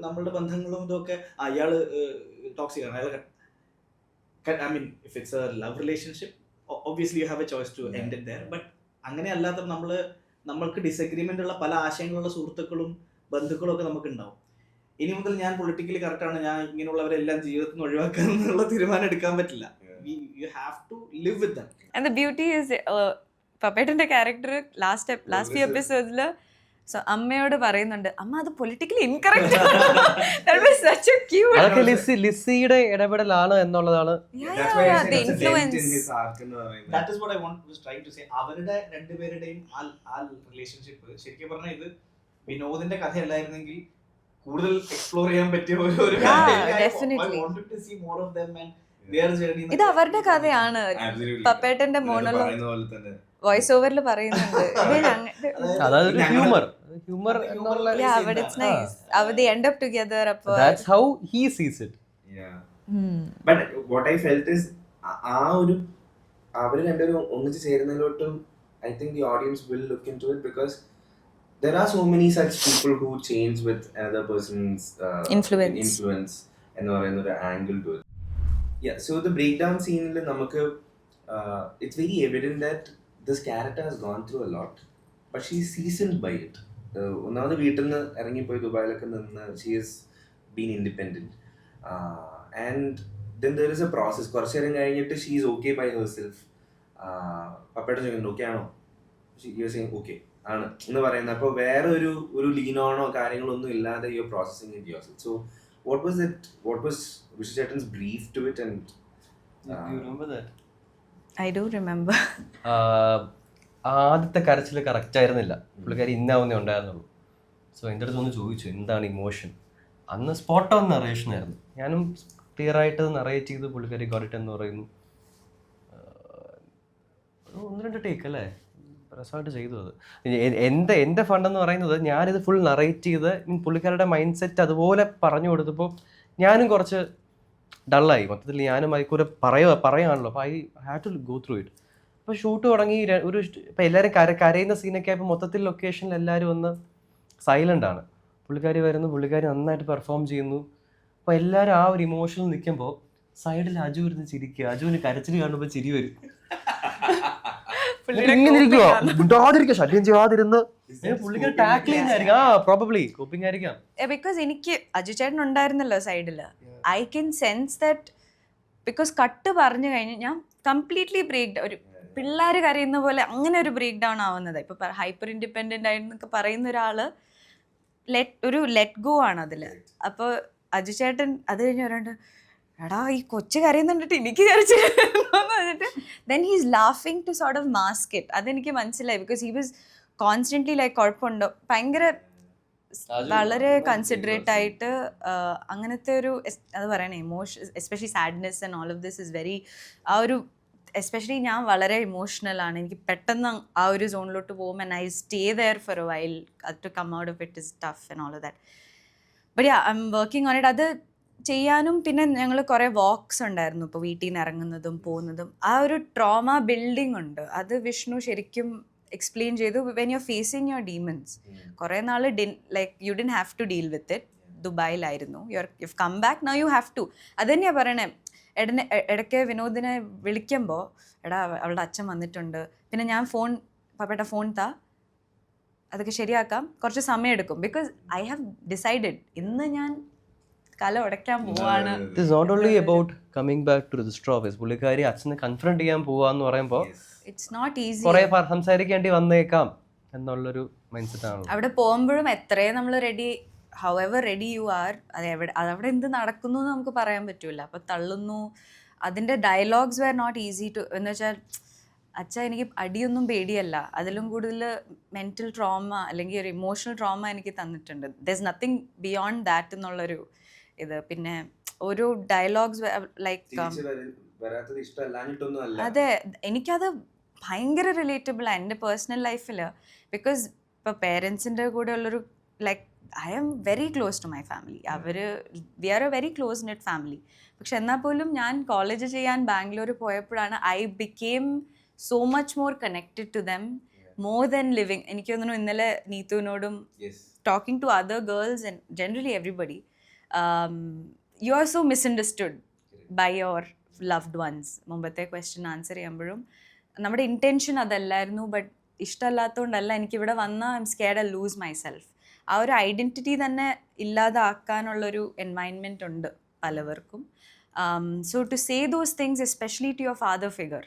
നമ്മളുടെ ബന്ധങ്ങളും ഇതൊക്കെ അയാള് ടോക്സിക് ആണ്, അയാൾ I mean if it's a love relationship obviously you have a choice to end it there. But അങ്ങനെ അല്ലാത്ത നമ്മൾക്ക് ഡിസഗ്രിമെന്റ് ഉള്ള പല ആശയങ്ങളുള്ള സുഹൃത്തുക്കളും ബന്ധുക്കളും ഒക്കെ നമുക്ക് ഉണ്ടാവും. ഇനി മുതൽ ഞാൻ പൊളിറ്റിക്കലി കറക്റ്റ് ആണ്, ഞാൻ ഇങ്ങനെയുള്ളവരെല്ലാം ജീവിതത്തിൽ നിന്ന് ഒഴിവാക്കാൻ എന്നുള്ള തീരുമാനം എടുക്കാൻ പറ്റില്ല. You have to live with them. And the beauty is പപ്പേട്ടന്റെ ക്യാരക്ടർ ലാസ്റ്റ് ഫ്യൂ എപ്പിസോഡ്സില് അമ്മയോട് പറയുന്നുണ്ട്, അമ്മ അത് പൊളിറ്റിക്കലി ഇൻകറക്റ്റ്. അതൊക്കെ ലിസിയുടെ ഇടപെടലാണ് എന്നുള്ളതാണ്. That is what I was trying to say. അവരുടെ രണ്ടുപേരുടെയും ആ റിലേഷൻഷിപ്പ് ശരിക്കും പറഞ്ഞാൽ ഇത് വിനോദിന്റെ കഥയല്ലായിരുന്നെങ്കിൽ കൂടുതൽ എക്സ്പ്ലോർ ചെയ്യാൻ പറ്റിയ ഒരു ഇത് അവരുടെ കഥയാണ്. പപ്പേട്ടന്റെ മോണോലോഗ് വോയിസ് ഓവറിൽ പറയുന്നുണ്ട്. അതായത് humour but it's nice. They end up together. That's how he sees it. Yeah. But what I felt is ആ ഒരു അവര് രണ്ടുപേരും ഒന്നിച്ച് ചേരുന്നതിലോട്ടും I think the audience will look into it because there are so many such people who change with another person's influence എന്ന് പറയുന്ന ഒരു angle to it. Yeah, so the breakdown scene il namakku it's very evident that this character has gone through a lot but she is seasoned by it. ഒന്നാമത് വീട്ടിൽ നിന്ന് ഇറങ്ങിപ്പോയി ദുബായിലൊക്കെ നിന്ന് she has been independent and then there is a process. കുറച്ച് നേരം കഴിഞ്ഞിട്ട് she is okay by herself. പപ്പയുടെ ചോദിക്കുന്നു ഓക്കെ ആണോ, you are saying okay ആണ് എന്ന് പറയുന്നത്. അപ്പോൾ വേറെ ഒരു ലീനോണോ കാര്യങ്ങളൊന്നും ഇല്ലാതെ you are processing it yourself. So what was Hrushee Chettan's brief to it and do you remember that? I do remember. ആദ്യത്തെ കരച്ചിൽ കറക്റ്റ് ആയിരുന്നില്ല, പുള്ളിക്കാരി ഇന്നാവുന്നേ ഉണ്ടായിരുന്നുള്ളൂ. സോ എൻ്റെ അടുത്ത് ഒന്ന് ചോദിച്ചു എന്താണ് ഇമോഷൻ. അന്ന് സ്പോട്ട് ഓൺ നറേഷൻ ആയിരുന്നു. ഞാനും ക്ലിയർ ആയിട്ട് നറേറ്റ് ചെയ്ത് പുള്ളിക്കാരി ഗോട്ട് എന്ന് പറയുന്നു. 1-2 ടേക്ക് അല്ലേ, രസമായിട്ട് ചെയ്തു. അത് എൻ്റെ ഫണ്ടെന്ന് പറയുന്നത് ഞാനിത് ഫുൾ നറേറ്റ് ചെയ്ത് പുള്ളിക്കാരുടെ മൈൻഡ് സെറ്റ് അതുപോലെ പറഞ്ഞു കൊടുത്തപ്പോൾ ഞാനും കുറച്ച് ഡള്ളായി. മൊത്തത്തിൽ ഞാനും അതിൽ പറയാണല്ലോ. അപ്പോൾ I had to go through it. അപ്പോൾ ഷൂട്ട് തുടങ്ങി ഇപ്പം എല്ലാവരും കരയുന്ന സീനൊക്കെ ആയപ്പോൾ മൊത്തത്തിൽ ലൊക്കേഷനിൽ എല്ലാവരും ഒന്ന് സൈലൻ്റ് ആണ്. പുള്ളിക്കാരി വരുന്നു, പുള്ളിക്കാരി നന്നായിട്ട് പെർഫോം ചെയ്യുന്നു. അപ്പോൾ എല്ലാവരും ആ ഒരു ഇമോഷനിൽ നിൽക്കുമ്പോൾ സൈഡിൽ അജു ഇരുന്ന് ചിരിക്കുക. അജുവിന് കരച്ചിൽ കാണുമ്പോൾ ചിരി വരും. ഇങ്ങനെ ഇരിക്കുക, മിണ്ടാതിരിക്കുക, ശല്യം ചെയ്യാതിരുന്ന് പുള്ളിക്കാരി ടാക്കിൾ ചെയ്യുന്നതായിരിക്കും. പ്രോബബ്ലി കോപ്പിംഗ് ആയിരിക്കാം. ബിക്കോസ് എനിക്ക് അജു ചേട്ടൻ ഉണ്ടായിരുന്നല്ലോ സൈഡില്. I can sense that because cut പറഞ്ഞു കഴിഞ്ഞ് ഞാൻ കംപ്ലീറ്റ്ലി ബ്രേക്ക് ഡൗൺ, ഒരു പിള്ളേർ കരയുന്ന പോലെ അങ്ങനെ ഒരു ബ്രേക്ക് ഡൗൺ ആവുന്നത്. ഇപ്പൊ ഹൈപ്പർ ഇൻഡിപെൻഡന്റ് ആയിട്ടൊക്കെ പറയുന്ന ഒരാള് ലെറ്റ് ഗോ ആണ് അതില്. അപ്പോൾ അജു ചേട്ടൻ അത് കഴിഞ്ഞ് പറയാണ്ട് എടാ ഈ കൊച്ചു കരയുന്നുണ്ടിട്ട് എനിക്ക് കരച്ചില്ലെന്ന് പറഞ്ഞിട്ട് ദെൻ ഹീസ് ലാഫിങ് to sort of mask it. അതെനിക്ക് മനസ്സിലായി. Because he was constantly like കുഴപ്പമുണ്ടോ, ഭയങ്കര വളരെ കൺസിഡറേറ്റ് ആയിട്ട് അങ്ങനത്തെ ഒരു അത് പറയണേ emotion especially sadness and all of this is very ah ഒരു എസ്പെഷ്യലി ഞാൻ വളരെ ഇമോഷണലാണ്. എനിക്ക് പെട്ടെന്ന് ആ ഒരു സോണിലോട്ട് പോകും and I stay there for a while. To come out of it is tough and all of that. But yeah I am working on it. അത് ചെയ്യാനും പിന്നെ ഞങ്ങൾ കുറേ വാക്സ് ഉണ്ടായിരുന്നു. ഇപ്പോൾ വീട്ടിൽ നിന്ന് ഇറങ്ങുന്നതും പോകുന്നതും ആ ഒരു ട്രോമ ബിൽഡിംഗ് ഉണ്ട്. അത് വിഷ്ണു ശരിക്കും എക്സ്പ്ലെയിൻ ചെയ്തു. When you are facing your demons കുറേ നാൾ like you didn't have to deal with it. ദുബായിലായിരുന്നു, you come back now you have to. അത് തന്നെയാണ് പറയണേ. ഇടയ്ക്ക് വിനോദിനെ വിളിക്കുമ്പോൾ എടാ അവളുടെ അച്ഛൻ വന്നിട്ടുണ്ട്, പിന്നെ ഞാൻ പപ്പയുടെ ഫോൺ താ, അതൊക്കെ ശരിയാക്കാം, കുറച്ച് സമയം എടുക്കും. ബിക്കോസ് ഐ ഹാവ് ഡിസൈഡഡ് ഇന്ന് ഞാൻ കല ഉടയ്ക്കാൻ പോവാണ്. It is not only about coming back to register office. പുള്ളിക്കാരി അച്ഛനെ കൺഫ്രണ്ട് ചെയ്യാൻ പോവാന്ന് പറയുമ്പോൾ ഇറ്റ്സ് നോട്ട് ഈസി. കുറേ സംസാരിക്കേണ്ടി വന്നേക്കാം എന്നുള്ളൊരു മൈൻഡ് സെറ്റ് ആണ്. അവിടെ പോകുമ്പോഴും എത്രയും നമ്മൾ ready, however ready you are, അതവിടെ എന്ത് നടക്കുന്നു എന്ന് നമുക്ക് പറയാൻ പറ്റൂല. അപ്പോൾ തള്ളുന്നു. അതിൻ്റെ dialogues were not easy to എന്ന് വെച്ചാൽ അച്ഛ എനിക്ക് അടിയൊന്നും പേടിയല്ല, അതിലും കൂടുതൽ മെൻറ്റൽ ട്രോമ അല്ലെങ്കിൽ ഒരു ഇമോഷണൽ ട്രോമ എനിക്ക് തന്നിട്ടുണ്ട്. There is nothing beyond that എന്നുള്ളൊരു ഇത്. പിന്നെ ഒരു ഡയലോഗ്സ് ലൈക്ക് അതെ എനിക്കത് ഭയങ്കര റിലേറ്റബിളാണ് എൻ്റെ പേഴ്സണൽ ലൈഫിൽ. ബിക്കോസ് ഇപ്പോൾ പേരൻസിൻ്റെ കൂടെ ഉള്ളൊരു like I am very close to my family. We are a very close knit family. പക്ഷെ എന്നാൽ പോലും ഞാൻ കോളേജ് ചെയ്യാൻ ബാംഗ്ലൂർ പോയപ്പോഴാണ് I became so much more connected to them more than living. എനിക്ക് തോന്നുന്നു ഇന്നലെ നീതുവിനോടും talking to other girls and generally everybody you are so misunderstood by your loved ones. മുമ്പത്തെ ക്വസ്റ്റ്യൻ ആൻസർ ചെയ്യുമ്പോഴും നമ്മുടെ ഇൻറ്റൻഷൻ അതല്ലായിരുന്നു. ബട്ട് ഇഷ്ടമല്ലാത്തതുകൊണ്ടല്ല എനിക്കിവിടെ വന്നാൽ I M scared I lose myself. ആ ഒരു ഐഡൻറ്റിറ്റി തന്നെ ഇല്ലാതാക്കാനുള്ളൊരു എൻവയൺമെൻറ്റ് ഉണ്ട് പലവർക്കും. So to say those things especially to your father figure,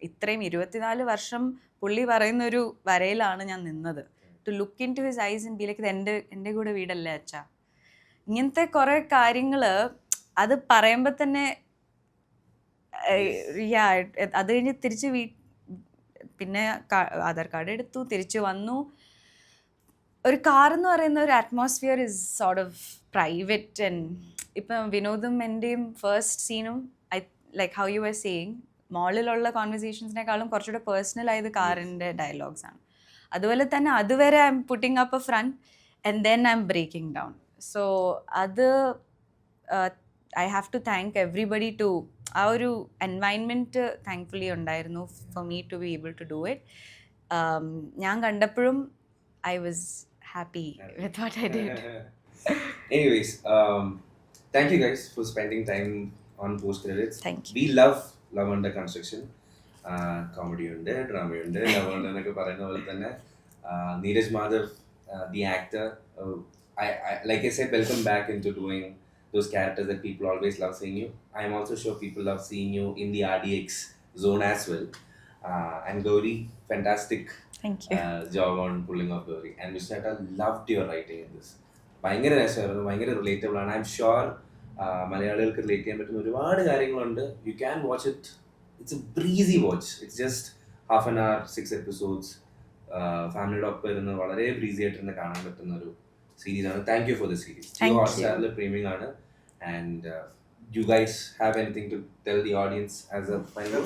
ഇത്രയും 24 വർഷം പുള്ളി പറയുന്നൊരു വരയിലാണ് ഞാൻ നിന്നത്. To look into his eyes and be like ഇത് എൻ്റെ കൂടെ വീടല്ലേ അച്ഛാ. ഇങ്ങനത്തെ കുറേ കാര്യങ്ങൾ അത് പറയുമ്പോൾ തന്നെ അത് കഴിഞ്ഞ് തിരിച്ച് പിന്നെ ആധാർ കാർഡ് എടുത്തു, തിരിച്ചു വന്നു. ഒരു കാർ എന്ന് പറയുന്ന ഒരു atmosphere is sort of private. And ഇപ്പം വിനോദും എൻ്റെയും ഫസ്റ്റ് സീനും like how you are saying മോളിലുള്ള കോൺവെർസേഷൻസിനേക്കാളും കുറച്ചുകൂടെ പേഴ്സണൽ ആയത് കാറിൻ്റെ ഡയലോഗ്സ് ആണ്. അതുപോലെ തന്നെ അതുവരെ I'm putting up a front and then I'm breaking down. So അത് I have to thank everybody to ആ ഒരു എൻവയൺമെൻറ്റ് താങ്ക്ഫുള്ളി ഉണ്ടായിരുന്നു for me to be able to do it. ഞാൻ കണ്ടപ്പോഴും I was happy with what I did. Anyways, thank you guys for spending time on post credits. Thank you. We love under construction. Comedy unde, drama unde, love under enakku parayna pole thanne Neeraj Madhav, the actor, I like I said, welcome back into doing those characters that people always love seeing you. I am also sure people love seeing you in the RDX zone as well. And Gouri, fantastic. Thank you. Job on pulling off Gouri. And Vishnu Raghav, loved your writing in this. ഭയങ്കര രസമായിരുന്നു, ഭയങ്കര relatable ആണ്. I am sure മലയാളികൾക്ക് relate ചെയ്യാൻ പറ്റുന്ന ഒരുപാട് കാര്യങ്ങളുണ്ട്. You can watch it. It's A Breezy watch. It's just half an hour, 6 episodes. ഫാമിലിയുടെ ഒപ്പം ഇരുന്ന് വളരെ ബ്രീസി ആയിട്ടിരുന്ന് കാണാൻ പറ്റുന്ന ഒരു സീരീസ് ആണ്. Thank you for the series. ഹോട്ട്സ്റ്റാറിൽ പ്രീമിയം ആണ്. And you guys have anything to tell the audience as a final?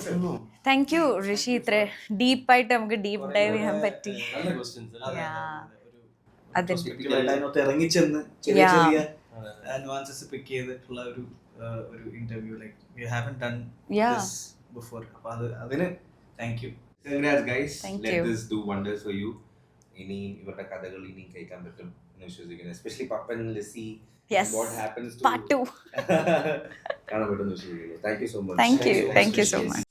Thank you Hrushee, ഇത്ര ഡീപ്പായിട്ട് നമുക്ക് ഡീപ്പ് ഡൈവ് ചെയ്യാൻ പറ്റി. അതിനകത്ത് ഇറങ്ങിച്ചെന്ന് ചെറിയ ചെറിയ നുവാൻസസ് പിക്ക് ചെയ്തിട്ടുള്ള ഒരു interview like you haven't done this before. അപ്പോൾ അതിന് thank you. Congrats guys. Thank Let you. this do wonders for you. ഇനി ഇവരുടെ കഥകൾ ഇനി കേൾക്കാൻ പറ്റും എന്ന് വിശ്വസിക്കുന്നു. Especially Pappan lessee. Yes. What happens to Part 2. കാണാൻ പറ്റുമെന്ന് വിശ്വസിക്കുന്നു. Thank you so much. Thank you so much.